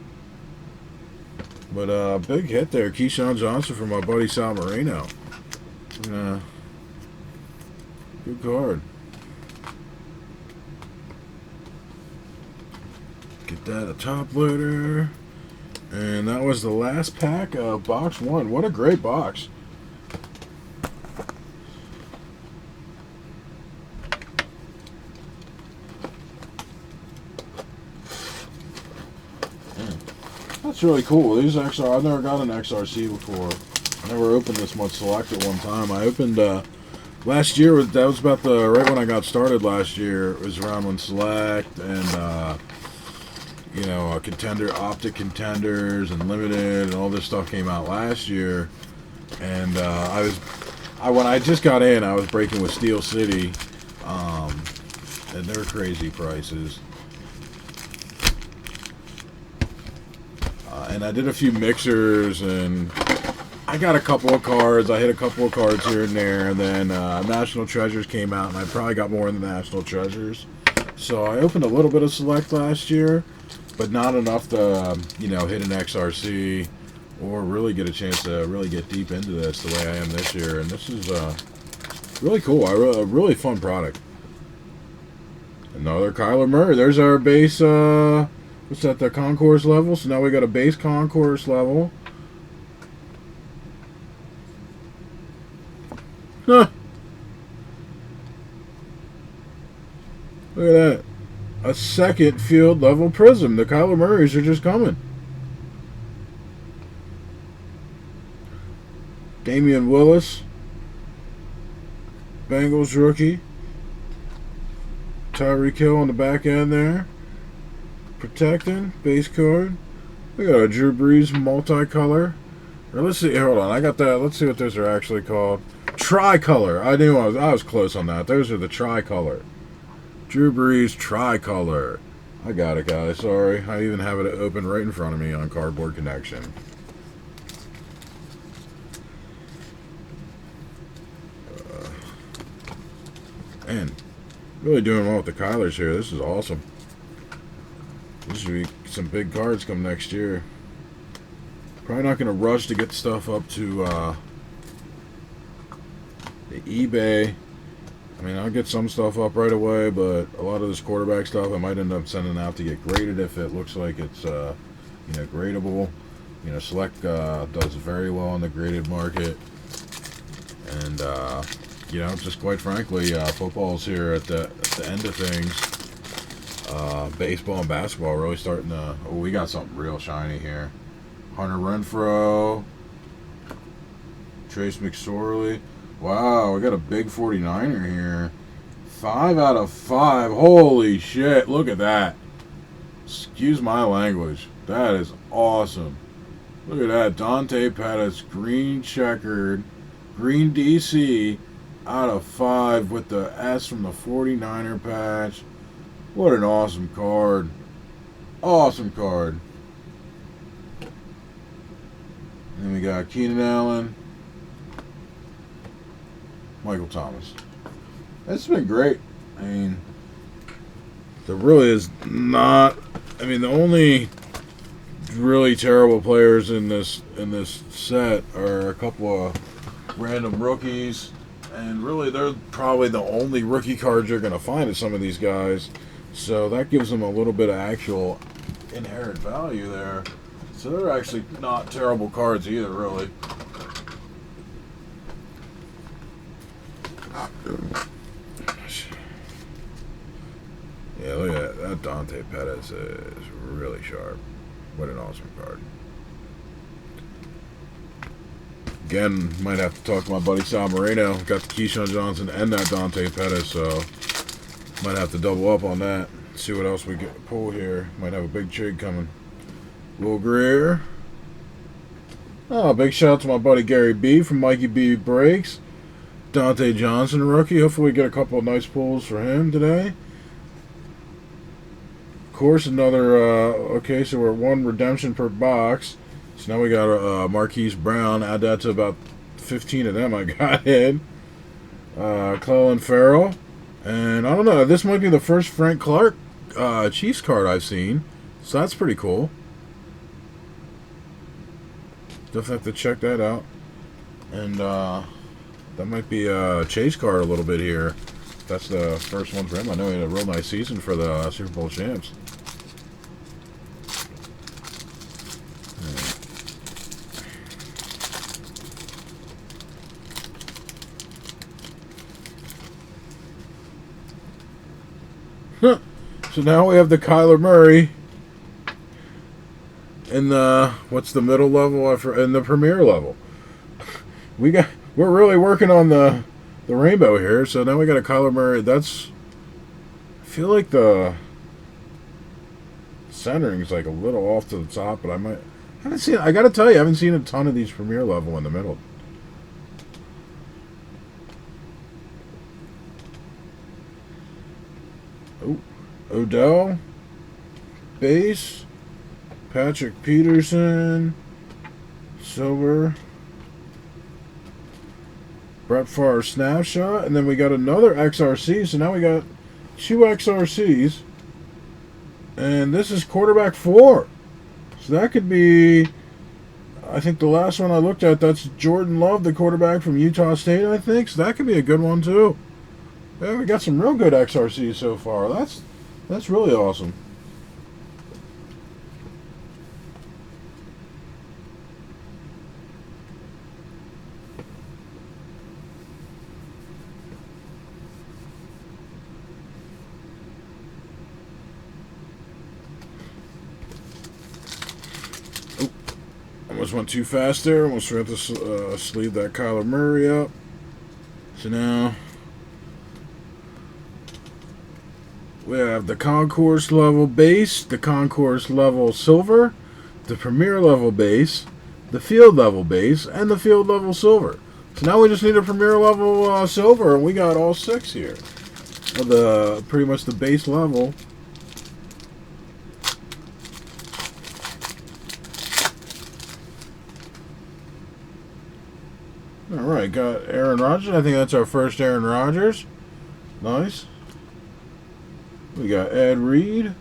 But big hit there, Keyshawn Johnson from my buddy Sal Marino. Good card. Get that a top loader. And that was the last pack of box 1. What a great box. That's really cool. These XR, I've never got an XRC before. I never opened this much Select at one time. I opened last year. That was about the right when I got started last year. It was around when Select and you know, optic contenders and limited and all this stuff came out last year. And when I just got in, I was breaking with Steel City, and they're crazy prices. And I did a few mixers, and I got a couple of cards. I hit a couple of cards here and there, and then National Treasures came out, and I probably got more in the National Treasures. So I opened a little bit of Select last year, but not enough to, you know, hit an XRC or really get a chance to really get deep into this the way I am this year. And this is really cool. A really fun product. Another Kyler Murray. There's our base, what's that, the concourse level? So now we got a base concourse level. Huh. Look at that. A second field level prism. The Kyler Murrays are just coming. Damian Willis. Bengals rookie. Tyreek Hill on the back end there. Protecting. Base card. We got a Drew Brees multicolor. Or let's see. Hold on. I got that. Let's see what those are actually called. Tricolor. I knew I was close on that. Those are the tricolor. Drew Brees tricolor. I got it, guys. Sorry. I even have it open right in front of me on Cardboard Connection. Man, really doing well with the Kylers here. This is awesome. This should be some big cards come next year. Probably not going to rush to get stuff up to the eBay. I mean, I'll get some stuff up right away, but a lot of this quarterback stuff I might end up sending out to get graded if it looks like it's, you know, gradable. You know, Select does very well on the graded market. And, you know, just quite frankly, football's here at the end of things. Baseball and basketball really starting to... Oh, we got something real shiny here. Hunter Renfrow. Trace McSorley. Wow, we got a big 49er here. 5 out of 5. Holy shit, look at that. Excuse my language. That is awesome. Look at that. Dante Pettis, green checkered, green DC, out of 5 with the S from the 49er patch. What an awesome card. Awesome card. And then we got Keenan Allen. Michael Thomas. It's been great. I mean, there really is not... I mean, the only really terrible players in this set are a couple of random rookies. And really, they're probably the only rookie cards you're going to find in some of these guys. So that gives them a little bit of actual inherent value there. So they're actually not terrible cards either, really. Yeah, look at that. That Dante Pettis is really sharp. What an awesome card. Again, might have to talk to my buddy Sal Moreno. Got the Keyshawn Johnson and that Dante Pettis, so might have to double up on that. See what else we get pull here. Might have a big trade coming. Will Greer. Oh, big shout out to my buddy Gary B from Mikey B Breaks. Dante Johnson, rookie. Hopefully we get a couple of nice pulls for him today. Of course, another, okay, so we're at 1 redemption per box. So now we got Marquise Brown. Add that to about 15 of them I got in. Clelin Ferrell. And I don't know, this might be the first Frank Clark Chiefs card I've seen. So that's pretty cool. Definitely have to check that out. And that might be a chase card a little bit here. That's the first one for him. I know he had a real nice season for the Super Bowl champs. So now we have the Kyler Murray. in the, what's the middle level? In the premier level. We're really working on the rainbow here. So now we got a Kyler Murray. I feel like the centering's like a little off to the top, but I gotta tell you, I haven't seen a ton of these premier level in the middle. Oh, Odell, base, Patrick Peterson, silver, Brett Favre snapshot, and then we got another XRC. So now we got 2 XRCs, and this is quarterback 4. So that could be, I think the last one I looked at, that's Jordan Love, the quarterback from Utah State, I think. So that could be a good one too. Yeah, we got some real good XRCs so far. That's really awesome. Oh, almost went too fast there. Almost forgot to sleeve that Kyler Murray up. So now we have the concourse level base, the concourse level silver, the premier level base, the field level base, and the field level silver. So now we just need a premier level silver, and we got all 6 here. Of pretty much the base level. Alright, got Aaron Rodgers. I think that's our first Aaron Rodgers. Nice. We got Ed Reed.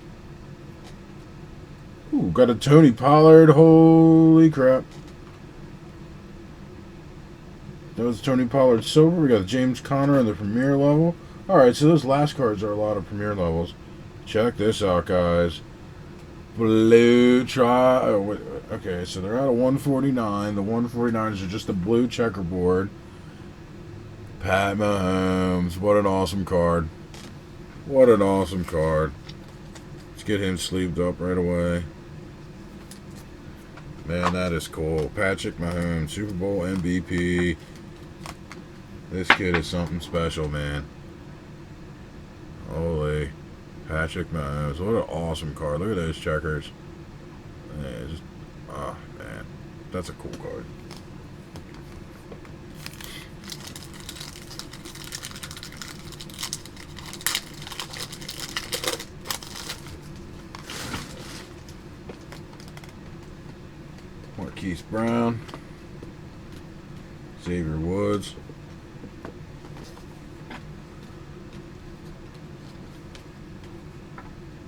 Ooh, got a Tony Pollard. Holy crap. That was Tony Pollard silver. We got James Conner in the premier level. Alright, so those last cards are a lot of premier levels. Check this out, guys. Blue okay, so they're out of 149. The 149s are just a blue checkerboard. Pat Mahomes. What an awesome card. What an awesome card. Let's get him sleeved up right away. Man, that is cool. Patrick Mahomes, Super Bowl MVP. This kid is something special, man. Holy. Patrick Mahomes. What an awesome card. Look at those checkers. Oh, man. That's a cool card. Marquise Brown, Xavier Woods,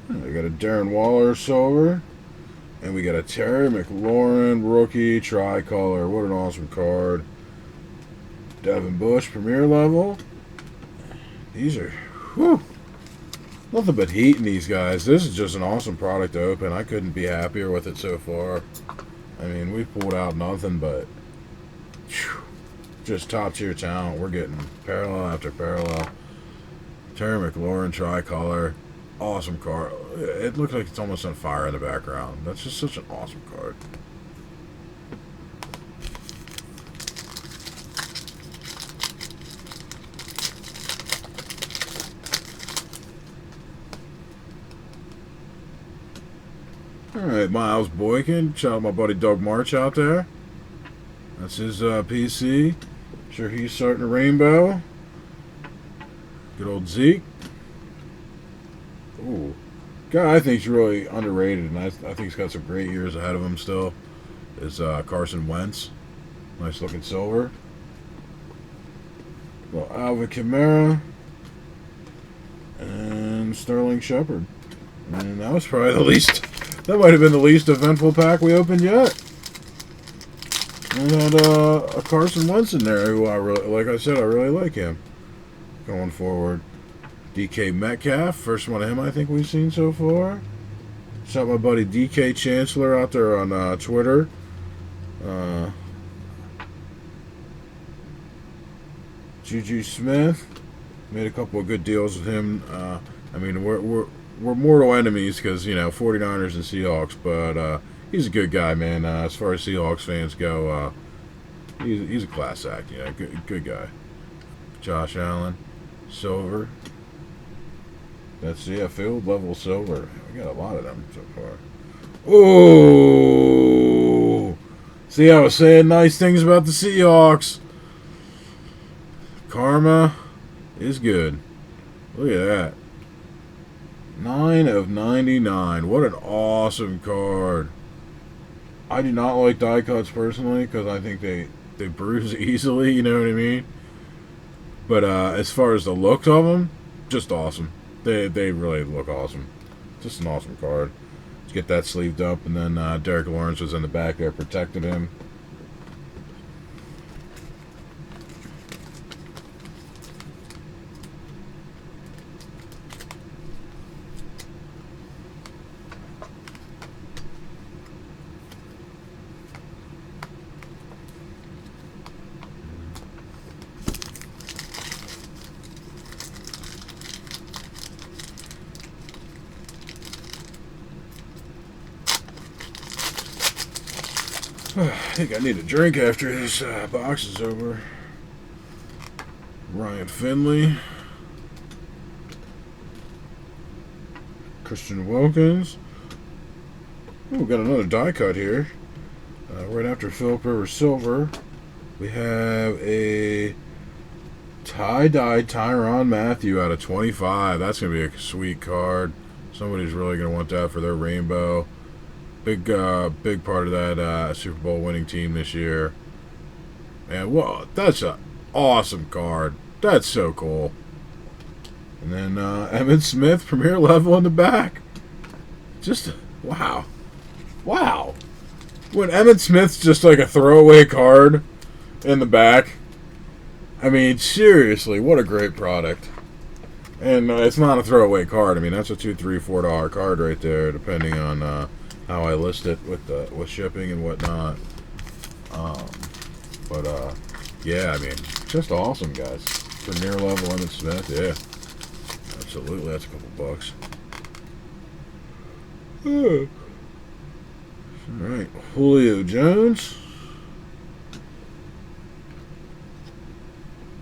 we got a Darren Waller silver, and we got a Terry McLaurin rookie tricolor. What an awesome card. Devin Bush premier level. These are nothing but heat in these guys. This is just an awesome product to open. I couldn't be happier with it so far. I mean, we've pulled out nothing but just top tier talent. We're getting parallel after parallel. Terry McLaurin tricolor. Awesome card. It looks like it's almost on fire in the background. That's just such an awesome card. Alright, Miles Boykin. Shout out my buddy Doug March out there. That's his PC. Sure he's starting a rainbow. Good old Zeke. Ooh. Guy I think he's really underrated, and I think he's got some great years ahead of him still, is Carson Wentz. Nice looking silver. Well, Alvin Kamara. And Sterling Shepard. And that was probably the least... That might have been the least eventful pack we opened yet. And had a Carson Wentz in there, who I really, like I said, I really like him going forward. DK Metcalf, first one of him I think we've seen so far. Shout out my buddy DK Chancellor out there on Twitter. Juju Smith, made a couple of good deals with him. I mean, we're mortal enemies because, you know, 49ers and Seahawks, but he's a good guy, man. As far as Seahawks fans go, he's a class act. You know, good guy. Josh Allen, silver. That's field level silver. We got a lot of them so far. Oh, see, I was saying nice things about the Seahawks. Karma is good. Look at that. 9 of 99. What an awesome card. I do not like die cuts personally because I think they bruise easily, you know what I mean? But as far as the looks of them, just awesome. They really look awesome. Just an awesome card. Let's get that sleeved up, and then Derek Lawrence was in the back there protecting him. I think I need a drink after this box is over. Ryan Finley. Christian Wilkins. Ooh, we got another die cut here. Right after Philip Rivers Silver, we have a tie-dye Tyrann Mathieu out of 25. That's going to be a sweet card. Somebody's really going to want that for their rainbow. Big part of that Super Bowl winning team this year. Man, whoa, that's an awesome card. That's so cool. And then Emmitt Smith, premier level in the back. Just, wow. Wow. When Emmitt Smith's just like a throwaway card in the back, I mean, seriously, what a great product. And it's not a throwaway card. I mean, that's a $2, $3, $4 card right there, depending on how I list it with shipping and whatnot. Yeah, I mean, just awesome, guys. Premier level Emmitt Smith, yeah. Absolutely, that's a couple bucks. Alright, Julio Jones.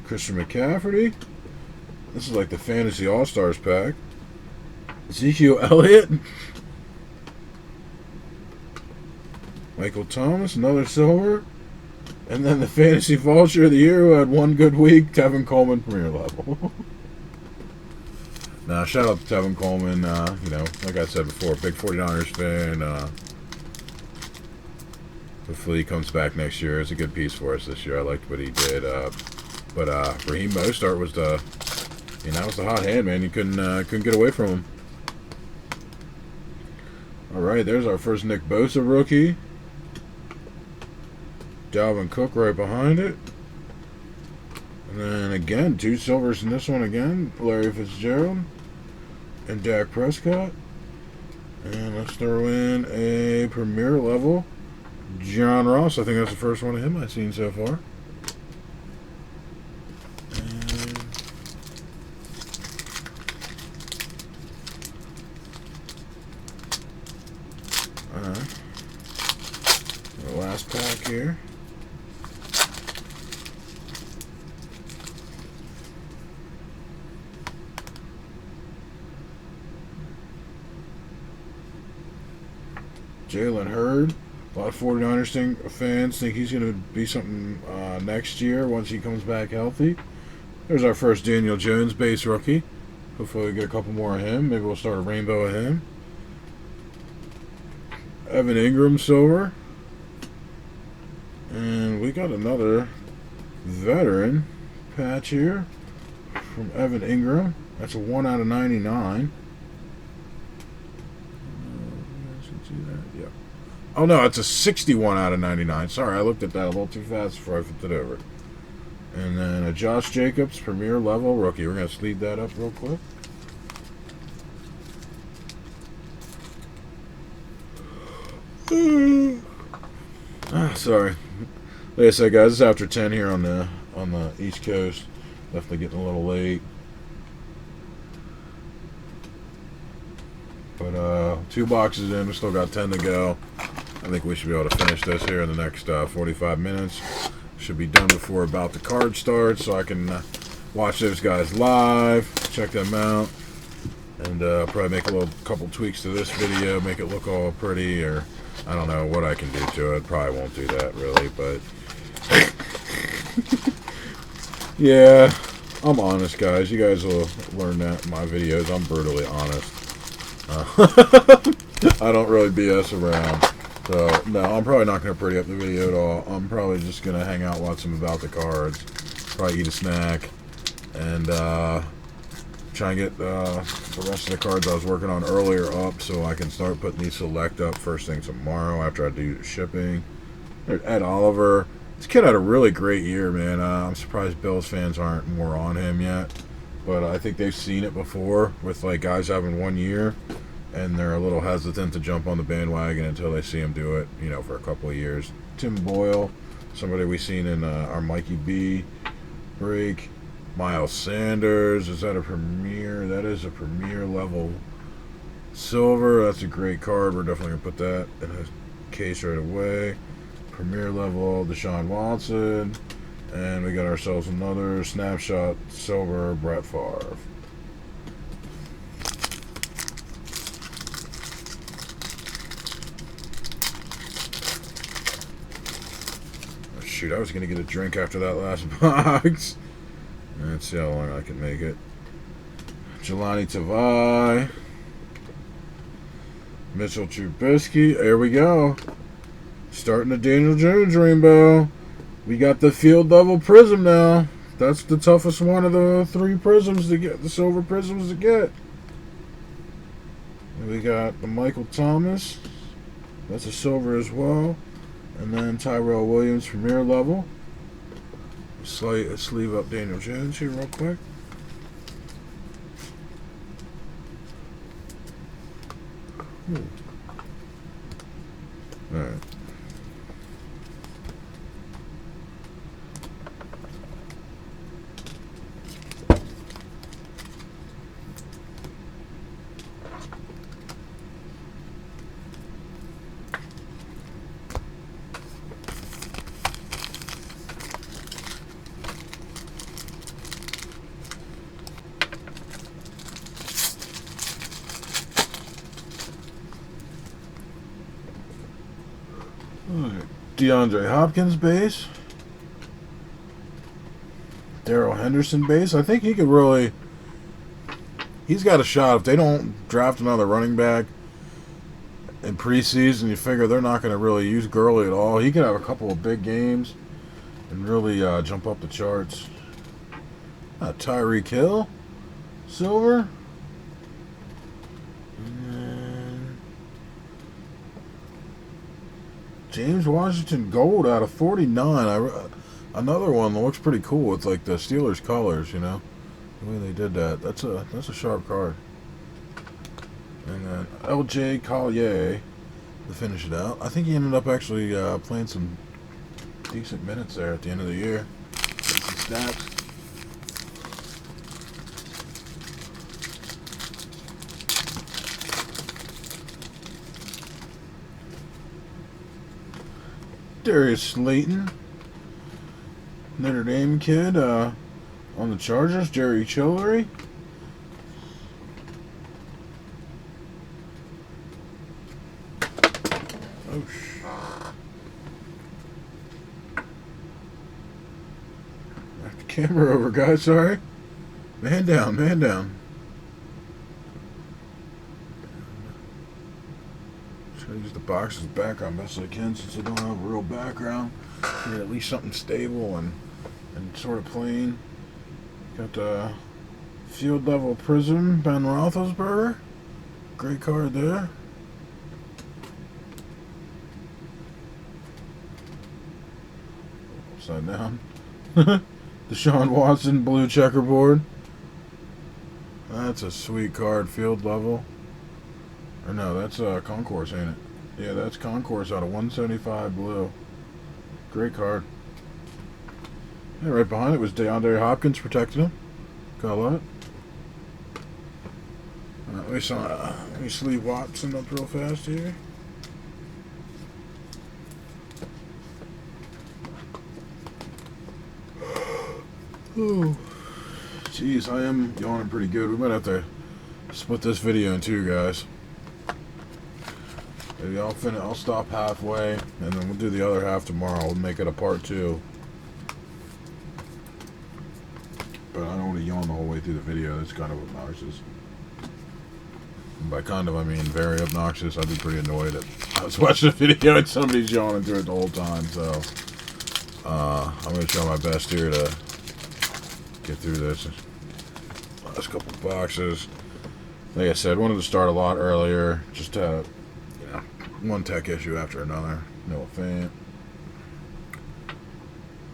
Christian McCaffrey. This is like the Fantasy All-Stars pack. Ezekiel Elliott. Michael Thomas, another silver. And then the Fantasy Vulture of the Year, who had one good week, Tevin Coleman, premier level. Now, shout out to Tevin Coleman. You know, like I said before, big 49ers fan. Hopefully he comes back next year. It's a good piece for us this year. I liked what he did. But Raheem Mostert was that was the hot hand, man. You couldn't get away from him. All right, there's our first Nick Bosa rookie. Dalvin Cook right behind it. And then again, 2 silvers in this one again. Larry Fitzgerald and Dak Prescott. And let's throw in a premier level John Ross. I think that's the first one of him I've seen so far. The last pack here. Jalen Hurd. A lot of 49ers fans think he's going to be something next year once he comes back healthy. There's our first Daniel Jones base rookie. Hopefully we get a couple more of him. Maybe we'll start a rainbow of him. Evan Ingram silver. And we got another veteran patch here from Evan Ingram. That's a 1 out of 99. Yeah. Oh no, it's a 61 out of 99. Sorry, I looked at that a little too fast before I flipped it over. And then a Josh Jacobs premier level rookie. We're going to sleeve that up real quick. Sorry. Like I said, guys, it's after 10 here on the East Coast. Definitely getting a little late. But 2 boxes in. We still got 10 to go. I think we should be able to finish this here in the next 45 minutes. Should be done before about the card starts, so I can watch those guys live, check them out, and probably make a couple tweaks to this video, make it look all pretty, or I don't know what I can do to it. Probably won't do that really, but yeah, I'm honest, guys. You guys will learn that in my videos. I'm brutally honest. I don't really BS around. So, no, I'm probably not going to pretty up the video at all. I'm probably just going to hang out, watch some about the cards, probably eat a snack, and try and get the rest of the cards I was working on earlier up so I can start putting these select up first thing tomorrow after I do the shipping. Ed Oliver. This kid had a really great year, man. I'm surprised Bills fans aren't more on him yet. But I think they've seen it before with like guys having 1 year. And they're a little hesitant to jump on the bandwagon until they see him do it, you know, for a couple of years. Tim Boyle, somebody we've seen in our Mikey B break. Miles Sanders, is that a premier? That is a premier level silver. That's a great card. We're definitely going to put that in a case right away. Premier level Deshaun Watson. And we got ourselves another snapshot silver Brett Favre. Shoot, I was going to get a drink after that last box. Let's see how long I can make it. Jelani Tavai. Mitchell Trubisky. There we go. Starting the Daniel Jones rainbow. We got the field level prism now. That's the toughest one of the 3 prisms to get. The silver prisms to get. And we got the Michael Thomas. That's a silver as well. And then Tyrell Williams, premier level. Sleeve up Daniel Jones here real quick. Alright. DeAndre Hopkins base. Darrell Henderson base. I think he could really... He's got a shot. If they don't draft another running back in preseason, you figure they're not going to really use Gurley at all. He could have a couple of big games and really jump up the charts. Tyreek Hill. Silver. James Washington gold out of 49. Another one that looks pretty cool. It's like the Steelers colors, you know, the way they did that. That's a sharp card. And then L.J. Collier to finish it out. I think he ended up actually playing some decent minutes there at the end of the year. Some snaps. Darius Slayton, Notre Dame kid, on the Chargers. Jerry Chillery. Oh, knock the camera over, guys. Sorry. Man down, man down. Use the box as background best I can since I don't have a real background. Get at least something stable and sort of plain. Got the field level prism, Ben Roethlisberger. Great card there. Upside down. Deshaun Watson blue checkerboard. That's a sweet card, field level. Or no, that's Concourse, ain't it? Yeah, that's Concourse out of 175 blue. Great card. Yeah, right behind it was DeAndre Hopkins protecting him. Got a lot. Let me sleeve Watson up real fast here. Oh, jeez, I am yawning pretty good. We might have to split this video in two, guys. Maybe I'll stop halfway, and then we'll do the other half tomorrow. We'll make it a part 2. But I don't want to yawn the whole way through the video. That's kind of obnoxious. And by kind of, I mean very obnoxious. I'd be pretty annoyed if I was watching a video and somebody's yawning through it the whole time. So, I'm going to try my best here to get through this. Last couple boxes. Like I said, wanted to start a lot earlier. Just to, one tech issue after another. Noah Fant.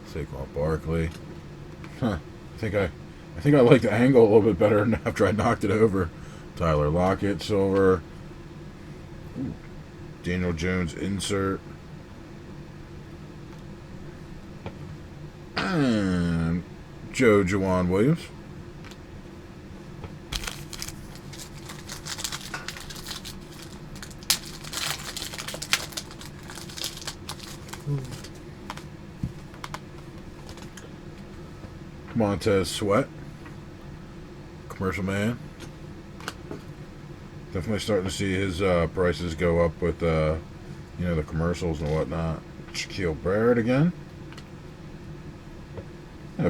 Saquon Barkley. Huh. I think I like the angle a little bit better after I knocked it over. Tyler Lockett, silver. Ooh. Daniel Jones, insert. And Juwan Williams. Montez Sweat. Commercial man. Definitely starting to see his prices go up with the commercials and whatnot. Shaquille Barrett again.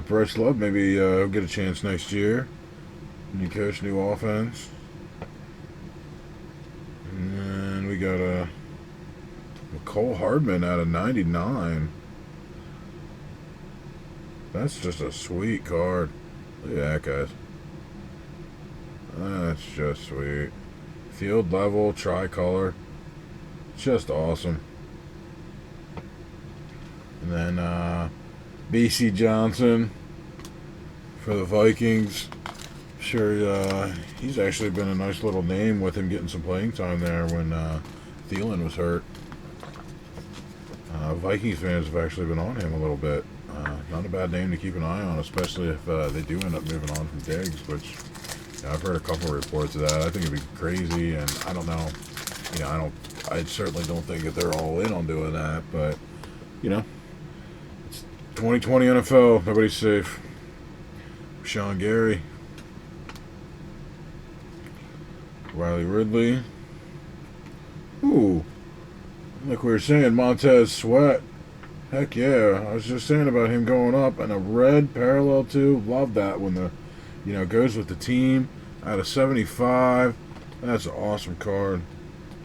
Bryce Love, maybe he'll get a chance next year. New coach, new offense. And then we got a Cole Hardman out of 99. That's just a sweet card. Look at that, guys. That's just sweet. Field level, tricolor. Just awesome. And then B.C. Johnson for the Vikings. Sure, he's actually been a nice little name with him getting some playing time there when Thielen was hurt. Vikings fans have actually been on him a little bit. Not a bad name to keep an eye on, especially if they do end up moving on from Diggs, which I've heard a couple of reports of that. I think it'd be crazy, and I don't know. I certainly don't think that they're all in on doing that, but, it's 2020 NFL. Nobody's safe. Sean Gary. Riley Ridley. Ooh. Like we were saying, Montez Sweat. Heck yeah. I was just saying about him going up. And a red parallel too. Love that when the, goes with the team. Out of 75. That's an awesome card.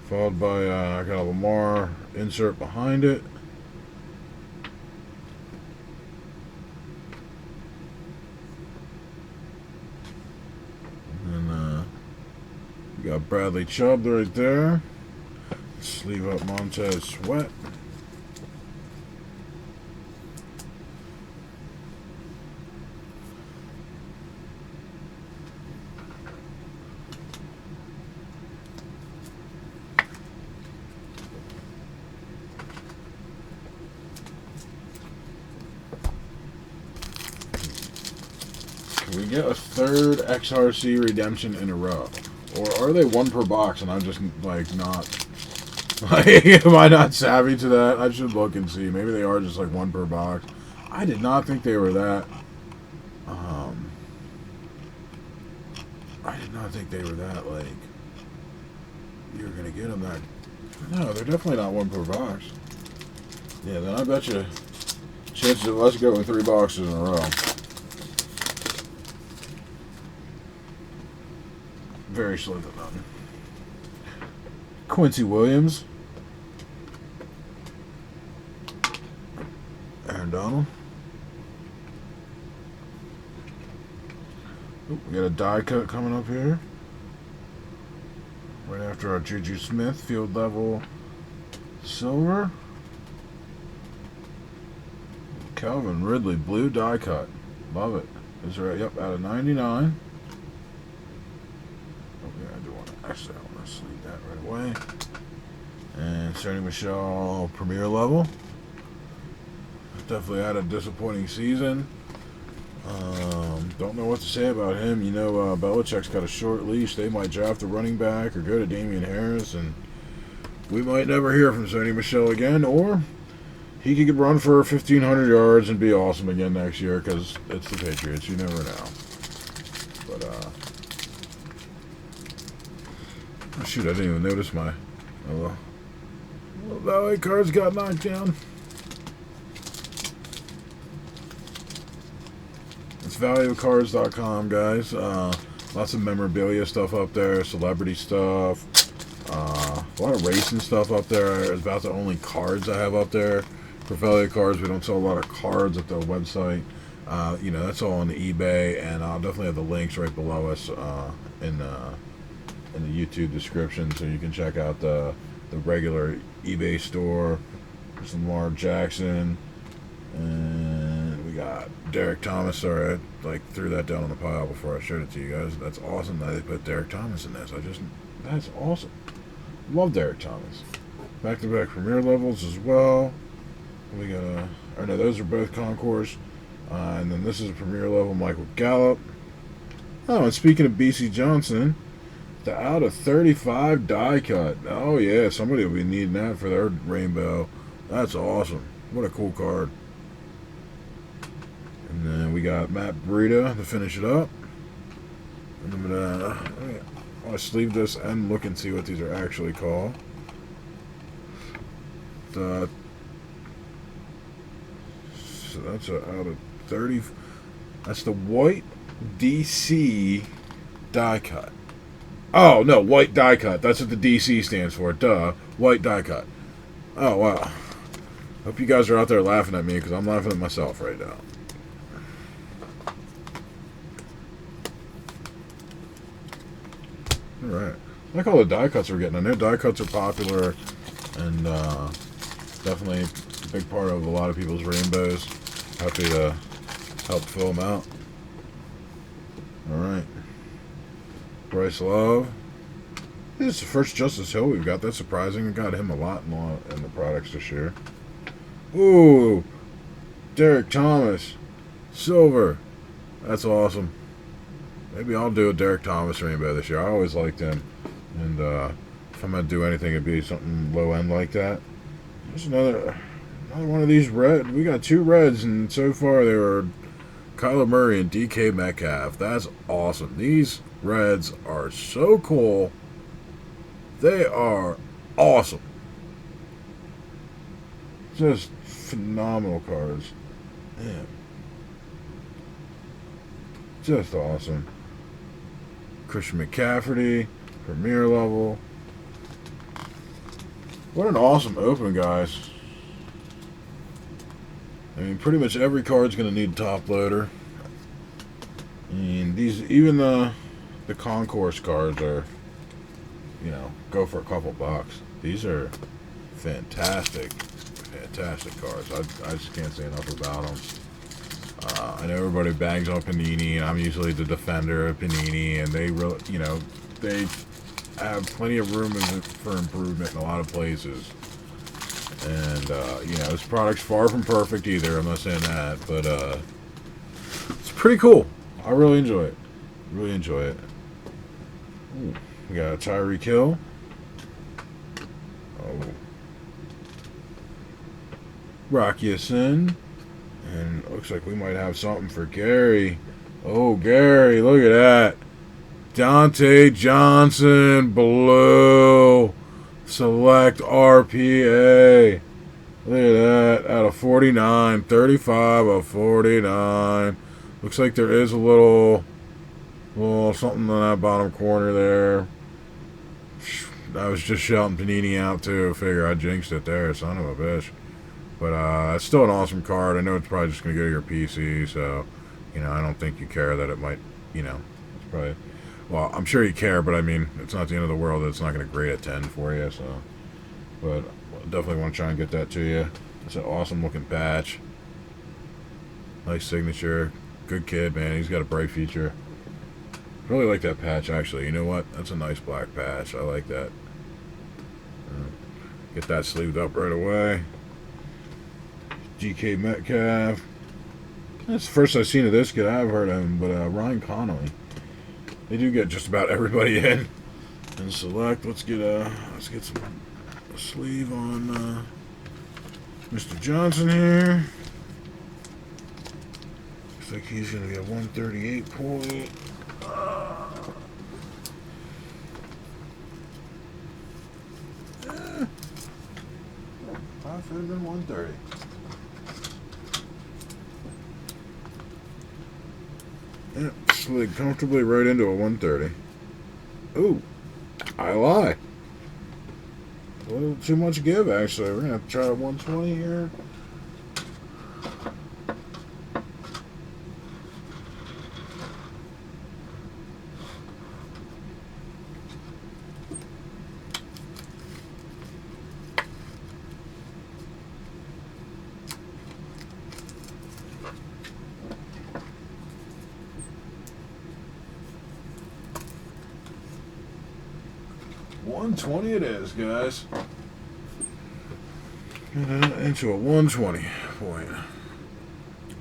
Followed by, I got a Lamar insert behind it. And then, we got Bradley Chubb right there. Sleeve up Montez Sweat. Can we get a third XRC redemption in a row? Or are they one per box and I'm just not... am I not savvy to that? I should look and see. Maybe they are just like one per box. I did not think they were that. I did not think they were that, like, you're going to get them that. No, they're definitely not one per box. Yeah, then I bet you chances of us going 3 boxes in a row. Very slim to none. Quincy Williams. Aaron Donald. Ooh, we got a die cut coming up here. Right after our Juju Smith, field level silver. Calvin Ridley, blue die cut. Love it. Is right, yep, out of 99. Okay, I do want to, actually, I want to sleeve that right away. And Sony Michel, premier level. Definitely had a disappointing season. Don't know what to say about him. Belichick's got a short leash. They might draft a running back or go to Damian Harris, and we might never hear from Sony Michel again, or he could run for 1,500 yards and be awesome again next year because it's the Patriots. You never know. But, oh, shoot, I didn't even notice my little valet cards got knocked down. It's valuecards.com, guys. Lots of memorabilia stuff up there, celebrity stuff, a lot of racing stuff up there. It's about the only cards I have up there. For Value Cards, we don't sell a lot of cards at the website. You know, that's all on the eBay, and I'll definitely have the links right below us in the YouTube description, so you can check out the regular eBay store. There's Lamar Jackson, and we got Derek Thomas. Sorry, I threw that down on the pile before I showed it to you guys. That's awesome that they put Derek Thomas in this. That's awesome. Love Derek Thomas. Back-to-back premier levels as well. We got or no, those are both concourse. And then this is a premier level Michael Gallup. Oh, and speaking of BC Johnson, the out of 35 die cut. Oh yeah, somebody will be needing that for their rainbow. That's awesome. What a cool card. And then we got Matt Breida to finish it up. And I'm gonna sleeve this and look and see what these are actually called. So that's a out of 30. That's the white DC die cut. Oh no, white die cut. That's what the DC stands for. Duh, white die cut. Oh wow. Hope you guys are out there laughing at me because I'm laughing at myself right now. All right. I like all the die cuts we're getting. I know die cuts are popular and definitely a big part of a lot of people's rainbows. Happy to help fill them out. All right. Bryce Love. This is the first Justice Hill we've got. That's surprising. We got him a lot in the products this year. Ooh. Derek Thomas. Silver. That's awesome. Maybe I'll do a Derek Thomas rainbow this year. I always liked him. And if I'm going to do anything, it'd be something low end like that. There's another one of these red. We got two reds, and so far they were Kyler Murray and DK Metcalf. That's awesome. These reds are so cool. They are awesome. Just phenomenal cards. Man. Just awesome. Christian McCaffrey, premier level. What an awesome open, guys. I mean, pretty much every card's going to need a top loader. And these, even the concourse cards are, you know, go for a couple bucks. These are fantastic cards. I just can't say enough about them. I know everybody bangs on Panini, and I'm usually the defender of Panini, and they really, you know, they have plenty of room for improvement in a lot of places. And, you know, this product's far from perfect either, I'm not saying that, but it's pretty cool. I really enjoy it. Really enjoy it. Ooh, we got Tyreek Hill. Oh. Rock Ya-Sin. And looks like we might have something for Gary. Oh, Gary, look at that. Dante Johnson, blue. Select RPA. Look at that. Out of 49. 35 of 49. Looks like there is a little something in that bottom corner there. I was just shouting Panini out, too. Figure I jinxed it there. Son of a bitch. But it's still an awesome card. I know it's probably just going to go to your PC, so, you know, I don't think you care that it might, you know, it's probably, well, I'm sure you care, but I mean, it's not the end of the world that it's not going to grade a 10 for you, so, but definitely want to try and get that to you. It's an awesome looking patch. Nice signature. Good kid, man. He's got a bright future. Really like that patch, actually. You know what? That's a nice black patch. I like that. Get that sleeved up right away. DK Metcalf. That's the first I've seen of this kid. I have heard of him, but Ryan Connolly. They do get just about everybody in. And select. Let's get some sleeve on Mr. Johnson here. Looks like he's going to get 138 point. I should have been 130. Yep, slid comfortably right into a 130. Ooh, I lie. A little too much give, actually. We're going to have to try a 120 here. $120 it is, guys. Into a 120 point.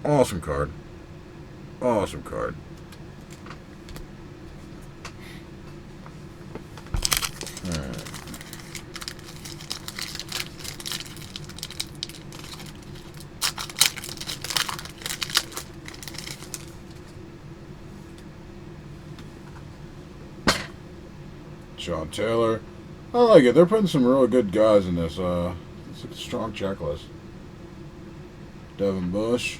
Awesome card. Awesome card. Alright. Sean Taylor. I like it. They're putting some really good guys in this. It's a strong checklist. Devin Bush.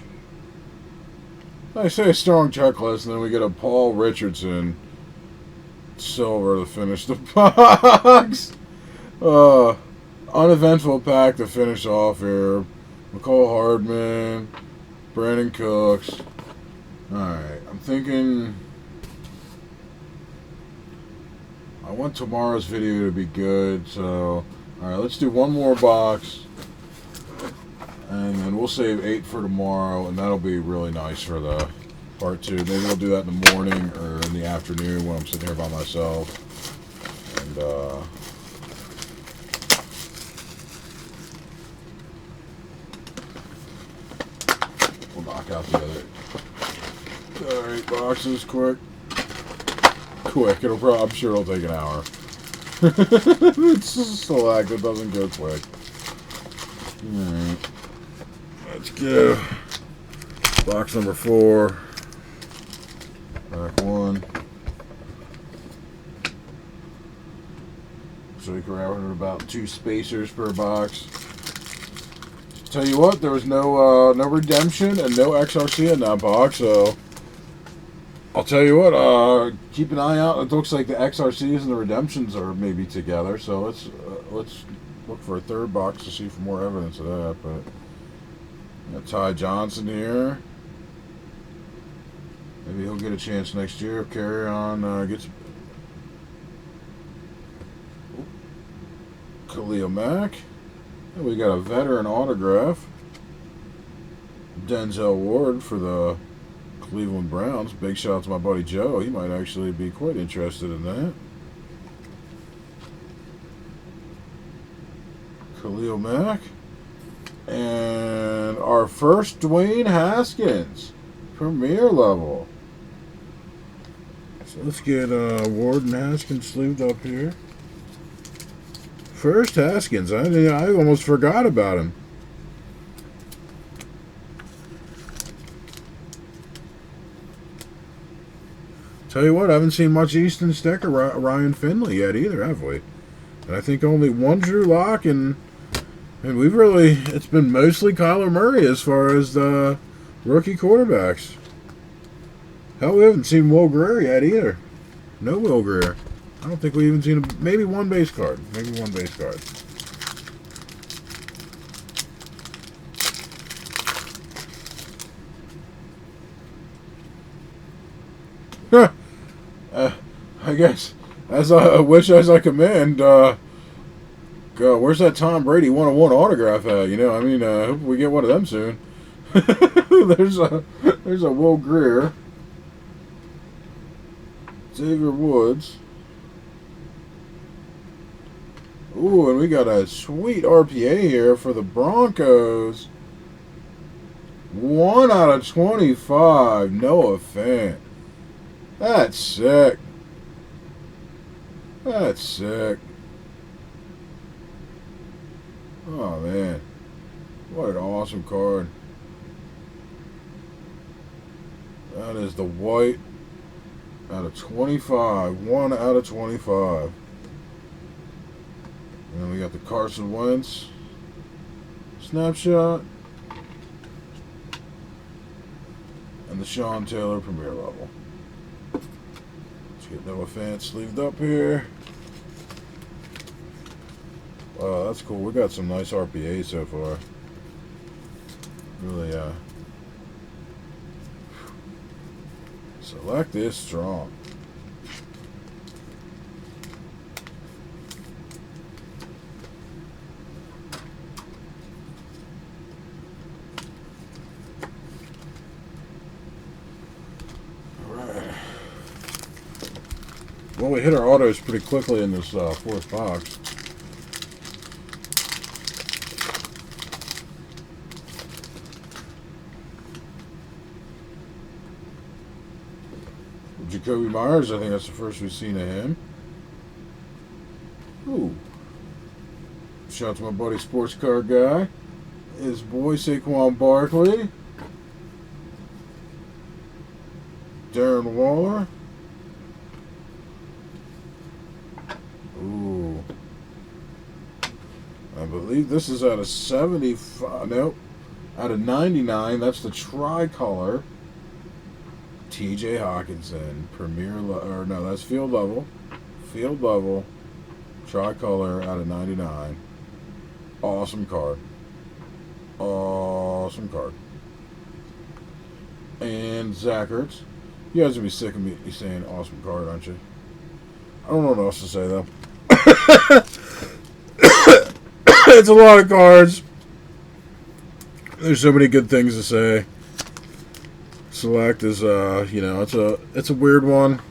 I say strong checklist, and then we get a Paul Richardson silver to finish the box. Uneventful pack to finish off here. McCall Hardman, Brandon Cooks. Alright, I'm thinking I want tomorrow's video to be good, so alright, let's do one more box. And then we'll save 8 for tomorrow, and that'll be really nice for the part 2. Maybe we'll do that in the morning or in the afternoon when I'm sitting here by myself. And, we'll knock out the other 8 boxes quick. I'm sure it'll take an hour. It's just a select, it doesn't go quick. Alright. Let's go. Box number 4. Back 1. So we can average about 2 spacers per box. Tell you what, there was no redemption and no XRC in that box, so I'll tell you what, keep an eye out. It looks like the XRCs and the redemptions are maybe together, so let's look for a third box to see for more evidence of that. But got Ty Johnson here. Maybe he'll get a chance next year. Carry on, gets Khalil Mack. And we got a veteran autograph. Denzel Ward for the Cleveland Browns. Big shout out to my buddy Joe. He might actually be quite interested in that. Khalil Mack. And our first Dwayne Haskins. Premier level. So let's get Ward and Haskins sleeved up here. First Haskins. I almost forgot about him. Tell you what, I haven't seen much Easton Stick or Ryan Finley yet either, have we? And I think only one Drew Lock, and we've really, it's been mostly Kyler Murray as far as the rookie quarterbacks. Hell, we haven't seen Will Greer yet either. No Will Greer. I don't think we even seen maybe one base card. Maybe one base card. I guess as I wish as I command. God, where's that Tom Brady 101 autograph at? You know, I mean, hope we get one of them soon. there's a Will Greer, Xavier Woods. Ooh, and we got a sweet RPA here for the Broncos. 1 out of 25. Noah Fant. That's sick. That's sick. Oh, man. What an awesome card. That is the white out of 25. 1 out of 25. And then we got the Carson Wentz snapshot. And the Sean Taylor Premier Level. Let's get Noah Fant sleeved up here. Wow, that's cool. We got some nice RPA so far. Really, Select is strong. Alright. Well, we hit our autos pretty quickly in this fourth box. Jacoby Myers, I think that's the first we've seen of him. Ooh. Shout out to my buddy Sports Card Guy. His boy Saquon Barkley. Darren Waller. Ooh. I believe this is out of 75. Nope. Out of 99. That's the tricolor. TJ Hawkinson, that's field level. Field level. Tricolor out of 99. Awesome card. Awesome card. And Zach Ertz. You guys will be sick of me saying awesome card, aren't you? I don't know what else to say, though. It's a lot of cards. There's so many good things to say. Select is, it's a weird one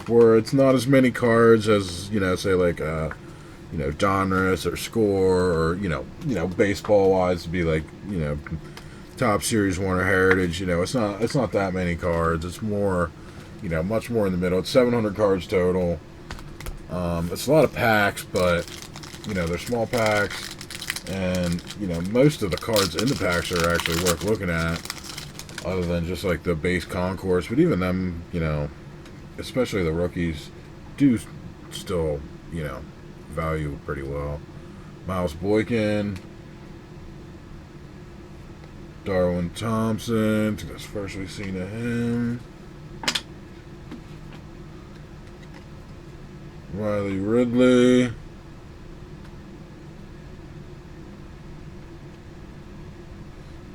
where it's not as many cards as, say like, genres or score or, baseball wise to be like, top series one or heritage. It's not that many cards. It's more, much more in the middle. It's 700 cards total. It's a lot of packs, but, they're small packs and, most of the cards in the packs are actually worth looking at. Other than just like the base concourse, but even them, especially the rookies, do still, value pretty well. Miles Boykin, Darwin Thompson, that's first we've seen of him. Riley Ridley.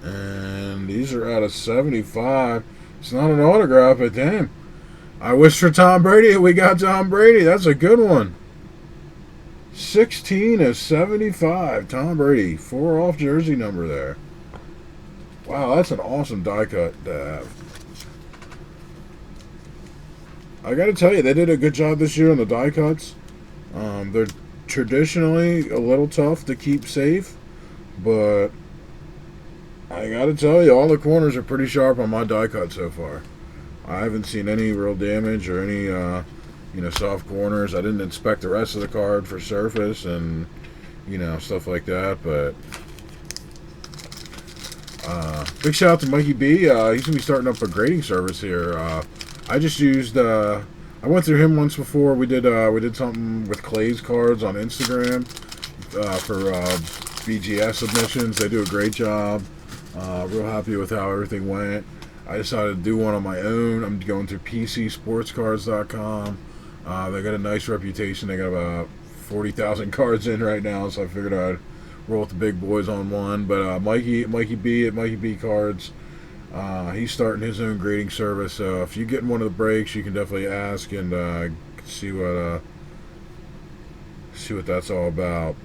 And these are out of 75. It's not an autograph, but damn. I wish for Tom Brady we got Tom Brady. That's a good one. 16 of 75. Tom Brady. 4 off jersey number there. Wow, that's an awesome die cut to have. I got to tell you, they did a good job this year on the die cuts. They're traditionally a little tough to keep safe, but I gotta tell you, all the corners are pretty sharp on my die cut so far. I haven't seen any real damage or any, soft corners. I didn't inspect the rest of the card for surface and, stuff like that. But big shout out to Mikey B. He's gonna be starting up a grading service here. I just used. I went through him once before. We did something with Clay's cards on Instagram for BGS submissions. They do a great job. Real happy with how everything went. I decided to do one on my own. I'm going through PCSportscards.com. They got a nice reputation. They got about 40,000 cards in right now, so I figured I'd roll with the big boys on one. But Mikey B at Mikey B Cards, he's starting his own grading service. So if you get in one of the breaks, you can definitely ask and see what that's all about.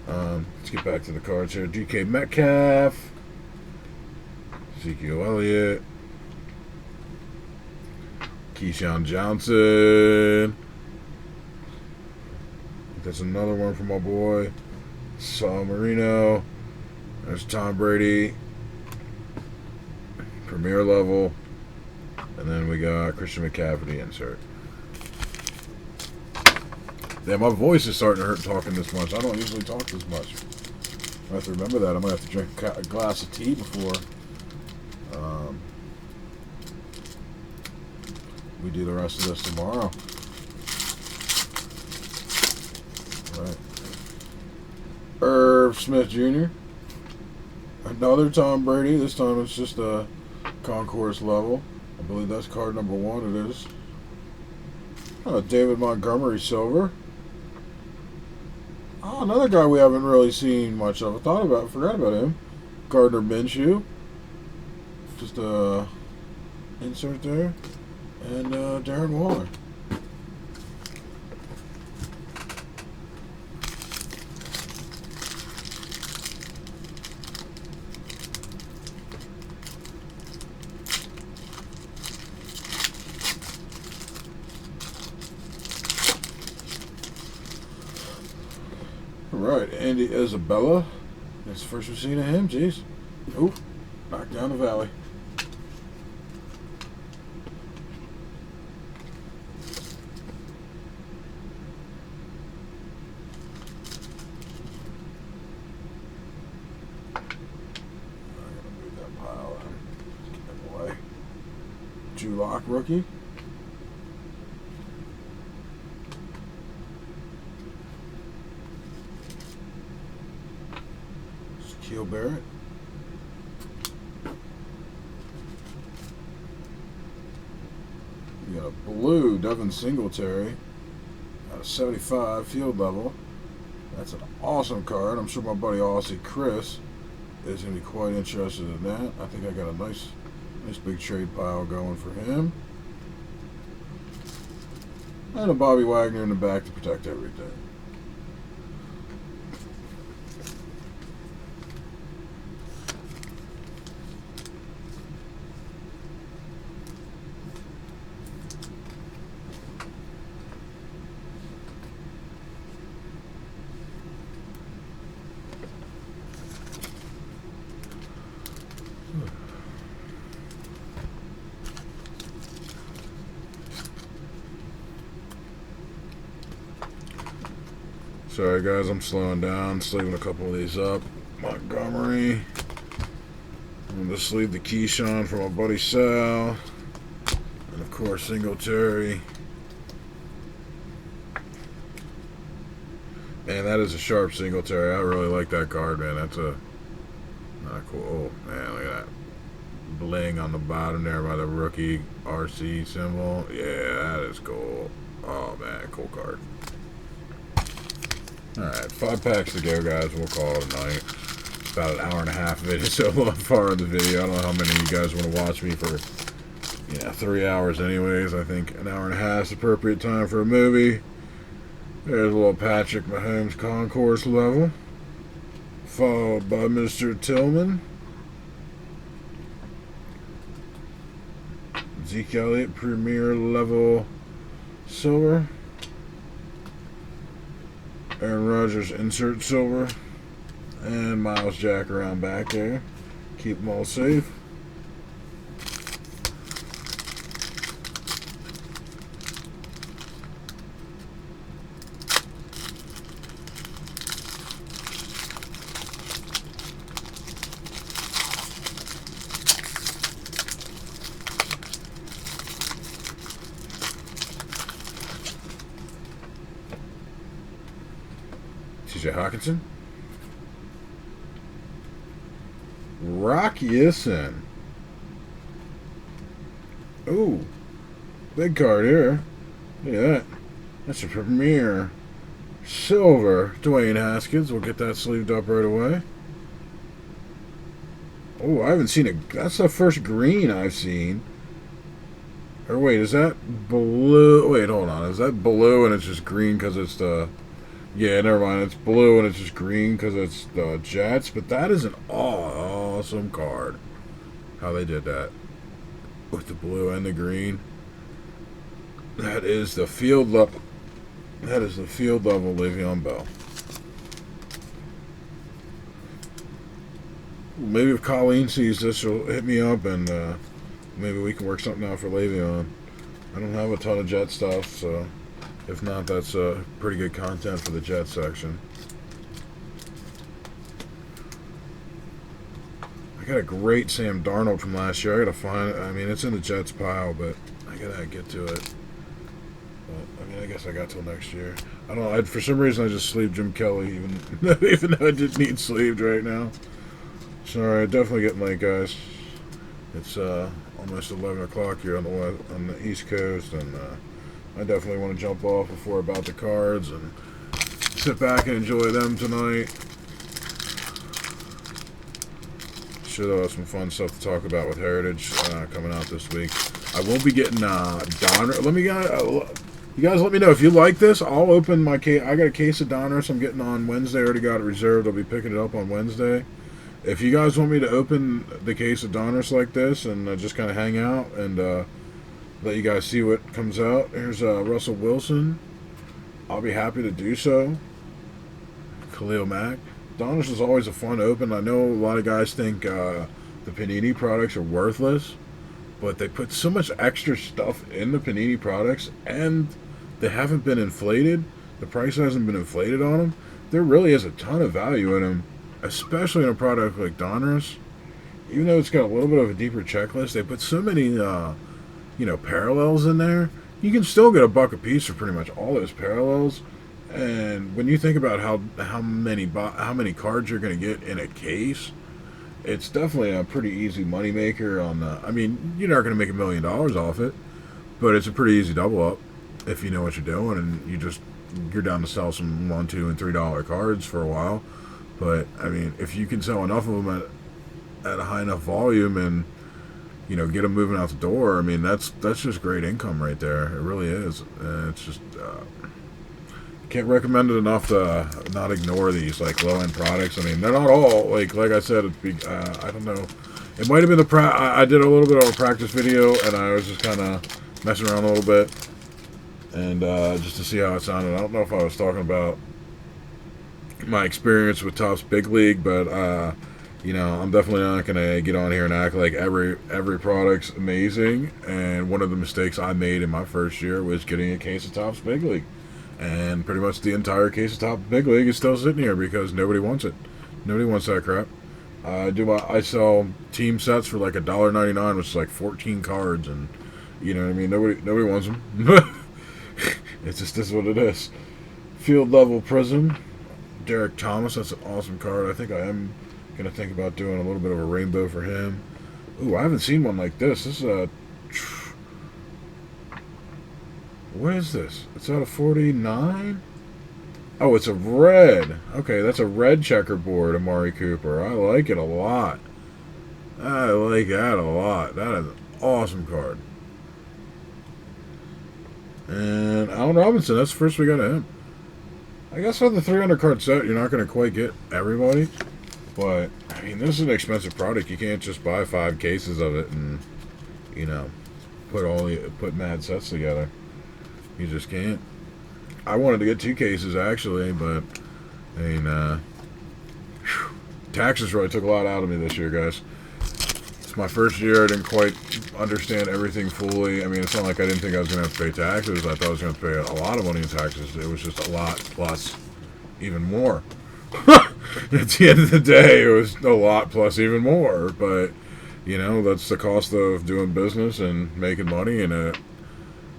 Let's get back to the cards here. DK Metcalf. Ezekiel Elliott, Keyshawn Johnson. That's another one from my boy Saul Marino. There's Tom Brady, Premier level, and then we got Christian McCaffrey insert. Yeah, my voice is starting to hurt talking this much. I don't usually talk this much. I have to remember that. I'm going to have to drink a glass of tea before we do the rest of this tomorrow. Right. Irv Smith Jr. Another Tom Brady. This time it's just a concourse level. I believe that's card number 1. It is. David Montgomery silver. Oh, another guy we haven't really seen much of. Forgot about him. Gardner Minshew. Just a insert there. And Darren Waller. Alright, Andy Isabella. That's the first we've seen of him. Jeez. Oop. Knocked down the valley. I'm going to move that pile and get them away. Drew Lock rookie. Keel Barrett. We got a blue Devin Singletary at a 75 field level. That's an awesome card. I'm sure my buddy Aussie Chris is going to be quite interested in that. I think I got a nice big trade pile going for him. And a Bobby Wagner in the back to protect everything. Sorry guys, I'm slowing down, sleeving a couple of these up. Montgomery. I'm going to sleeve the Keyshawn for my buddy Sal. And of course Singletary. Man, that is a sharp Singletary. I really like that card, man. That's a not cool. Oh man, look at that bling on the bottom there by the rookie RC symbol. Yeah, that is cool. Oh man, cool card. Alright, 5 packs to go, guys. We'll call it a night. About an hour and a half video so far in the video. I don't know how many of you guys want to watch me for 3 hours anyways. I think an hour and a half is appropriate time for a movie. There's a little Patrick Mahomes concourse level. Followed by Mr. Tillman. Zeke Elliott Premier level silver. Aaron Rodgers insert silver. And Miles Jack around back there. Keep them all safe. TJ Hawkinson. Rock Yison. Ooh, big card here. Look at that. That's a Premier silver Dwayne Haskins. We'll get that sleeved up right away. Oh, I haven't seen it. That's the first green I've seen. Or wait, is that blue? Wait, hold on. Is that blue and it's just green because it's the... Yeah, never mind. It's blue and it's just green because it's the Jets. But that is an awesome card. How they did that. With the blue and the green. That is the field level. That is the field level Le'Veon Bell. Maybe if Colleen sees this, she'll hit me up and maybe we can work something out for Le'Veon. I don't have a ton of Jet stuff, so... If not, that's pretty good content for the Jet section. I got a great Sam Darnold from last year. I gotta find it. I mean, it's in the Jets pile, but I gotta get to it. But, I mean, I guess I got till next year. I don't know. For some reason, I just sleeved Jim Kelly, even though I didn't need sleeved right now. Sorry, definitely getting late, guys. It's almost 11 o'clock here on the East Coast, and I definitely want to jump off before about the cards and sit back and enjoy them tonight. Should have some fun stuff to talk about with Heritage coming out this week. I won't be getting Donner. You guys let me know if you like this. I'll open my case. I got a case of Donruss I'm getting on Wednesday. I already got it reserved. I'll be picking it up on Wednesday. If you guys want me to open the case of Donruss like this and just kind of hang out and let you guys see what comes out. Here's Russell Wilson. I'll be happy to do so. Khalil Mack. Donruss is always a fun open. I know a lot of guys think the Panini products are worthless, but they put so much extra stuff in the Panini products, and they haven't been inflated. The price hasn't been inflated on them. There really is a ton of value in them, especially in a product like Donruss. Even though it's got a little bit of a deeper checklist, they put so many, parallels in there. You can still get $1 a piece for pretty much all those parallels. And when you think about how many cards you're going to get in a case, it's definitely a pretty easy moneymaker on the. I mean, you're not going to make $1 million off it, but it's a pretty easy double up if you know what you're doing, and you're down to sell some $1, $2, and $3 cards for a while. But I mean, if you can sell enough of them at a high enough volume and get them moving out the door, I mean that's just great income right there. It really is. It's just. Can't recommend it enough to not ignore these low-end products. I mean, they're not all like I said. I don't know. It might have been I did a little bit of a practice video, and I was just kind of messing around a little bit, and just to see how it sounded. I don't know if I was talking about my experience with Topps Big League, but I'm definitely not gonna get on here and act like every product's amazing. And one of the mistakes I made in my first year was getting a case of Topps Big League. And pretty much the entire case of Topps Big League is still sitting here because nobody wants it. Nobody wants that crap. I sell team sets for like $1.99, which is like 14 cards, and you know what I mean. Nobody wants them. It's just this is what it is. Field level prism, Derek Thomas. That's an awesome card. I think I am gonna think about doing a little bit of a rainbow for him. Ooh, I haven't seen one like this. This is a. What is this? It's out of 49? Oh, it's a red. Okay, that's a red checkerboard, Amari Cooper. I like it a lot. I like that a lot. That is an awesome card. And Allen Robinson, that's the first we got of him. I guess on the 300 card set, you're not going to quite get everybody. But, I mean, this is an expensive product. You can't just buy 5 cases of it and, put mad sets together. You just can't. I wanted to get 2 cases actually, but I mean, taxes really took a lot out of me this year, guys. It's my first year. I didn't quite understand everything fully. I mean, it's not like I didn't think I was going to have to pay taxes. I thought I was going to pay a lot of money in taxes. It was just a lot plus even more. At the end of the day, it was a lot plus even more. But that's the cost of doing business and making money, and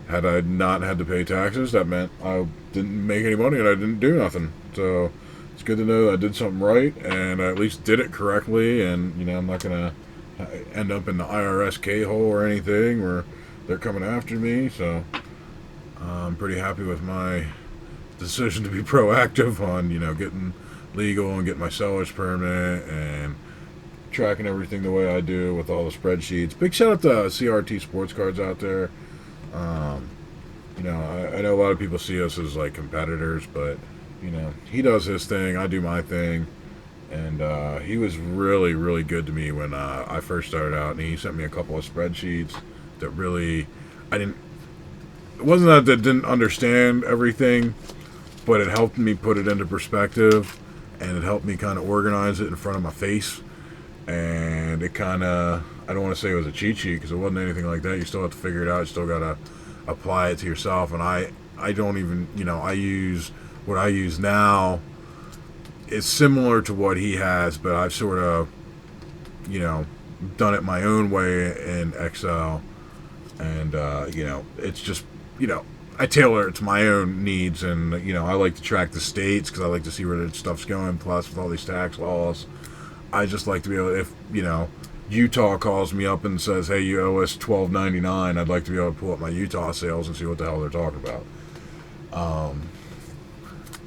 had I not had to pay taxes, that meant I didn't make any money and I didn't do nothing. So it's good to know that I did something right and I at least did it correctly. And, I'm not going to end up in the IRS K-hole or anything where they're coming after me. So I'm pretty happy with my decision to be proactive on, getting legal and getting my seller's permit and tracking everything the way I do with all the spreadsheets. Big shout out to CRT Sports Cards out there. I know a lot of people see us as like competitors, but he does his thing, I do my thing, and he was really, really good to me when I first started out, and he sent me a couple of spreadsheets that really it wasn't that I didn't understand everything, but it helped me put it into perspective, and it helped me kind of organize it in front of my face, and it kind of, I don't want to say it was a cheat sheet because it wasn't anything like that. You still have to figure it out. You still got to apply it to yourself. And I don't even, I use what I use now. It's similar to what he has, but I've sort of done it my own way in Excel, and it's just I tailor it to my own needs, and I like to track the states because I like to see where the stuff's going. Plus, with all these tax laws, I just like to be able to, if Utah calls me up and says, "Hey, you owe us $12.99," I'd like to be able to pull up my Utah sales and see what the hell they're talking about.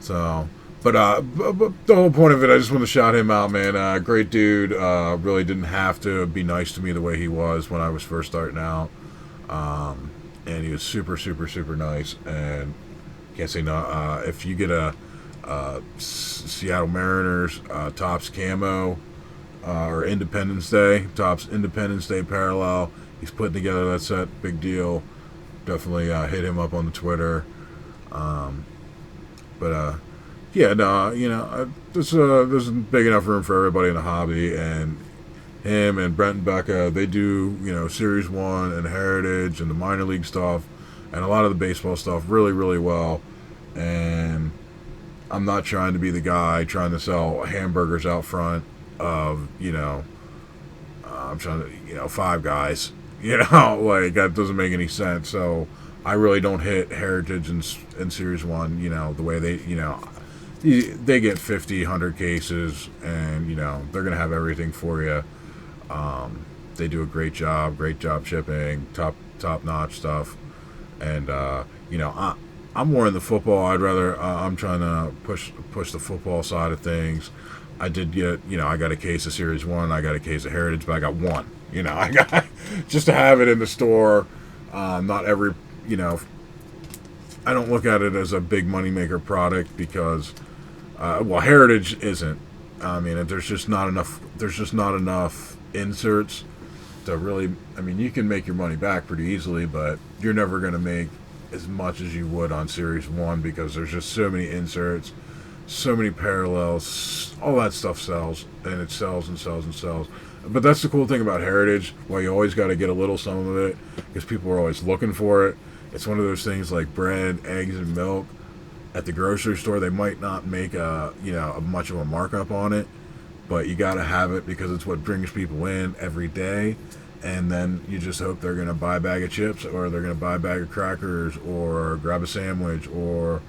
So, but the whole point of it, I just want to shout him out, man. Great dude. Really didn't have to be nice to me the way he was when I was first starting out. And he was super, super, super nice. And can't say no. If you get a Seattle Mariners Topps camo or Independence Day, Topps Independence Day parallel, he's putting together that set. Big deal. Definitely hit him up on the Twitter. Yeah, no, there's big enough room for everybody in the hobby, and him and Brent and Becca, they do, Series 1 and Heritage and the minor league stuff and a lot of the baseball stuff really, really well. And I'm not trying to be the guy trying to sell hamburgers out front of, I'm trying to, Five Guys, like that doesn't make any sense. So I really don't hit Heritage and Series 1, the way they get 50, 100 cases, and, they're going to have everything for you. They do a great job shipping, top notch stuff, and I'm more in the football. I'm trying to push the football side of things. I did get I got a case of Series 1, I got a case of Heritage, but I got one. I got just to have it in the store. Not every I don't look at it as a big moneymaker product because Heritage isn't. I mean, there's just not enough inserts to really. I mean, you can make your money back pretty easily, but you're never going to make as much as you would on Series 1 because there's just so many inserts, so many parallels. All that stuff sells, and it sells and sells and sells. But that's the cool thing about Heritage. Well, you always got to get a little some of it because people are always looking for it. It's one of those things like bread, eggs, and milk. At the grocery store, they might not make a much of a markup on it, but you got to have it because it's what brings people in every day. And then you just hope they're going to buy a bag of chips, or they're going to buy a bag of crackers, or grab a sandwich, or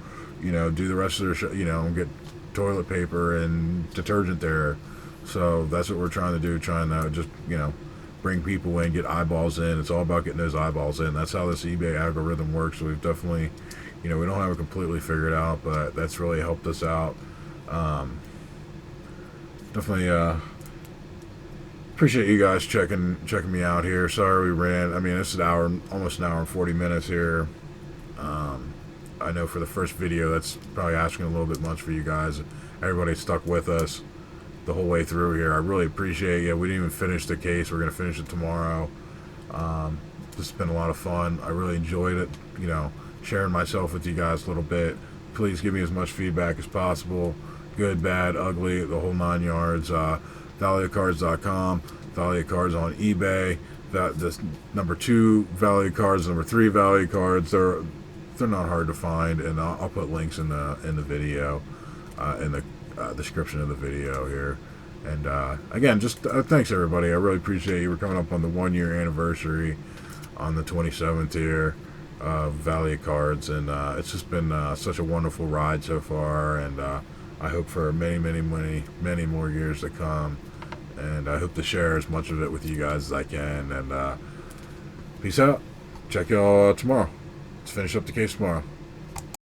do the rest of their get toilet paper and detergent there. So that's what we're trying to do, trying to just bring people in, get eyeballs in. It's all about getting those eyeballs in. That's how this eBay algorithm works. So we've definitely, we don't have it completely figured out, but that's really helped us out. Definitely appreciate you guys checking me out here. Sorry we ran. I mean, this is almost an hour and 40 minutes here. I know for the first video, that's probably asking a little bit much for you guys. Everybody stuck with us the whole way through here. I really appreciate you. We didn't even finish the case. We're going to finish it tomorrow. This has been a lot of fun. I really enjoyed it, sharing myself with you guys a little bit. Please give me as much feedback as possible. Good, bad, ugly, the whole 9 yards. ValueCards.com, Value Cards on eBay. This number 2 Value Cards, number 3 Value Cards. They're not hard to find, and I'll put links in the video, in the description of the video here. And again, just thanks everybody. I really appreciate you. We're coming up on the 1-year anniversary on the 27th here of Value Cards, and it's just been such a wonderful ride so far, and I hope for many, many, many, many more years to come. And I hope to share as much of it with you guys as I can. And peace out. Check y'all tomorrow. Let's finish up the case tomorrow.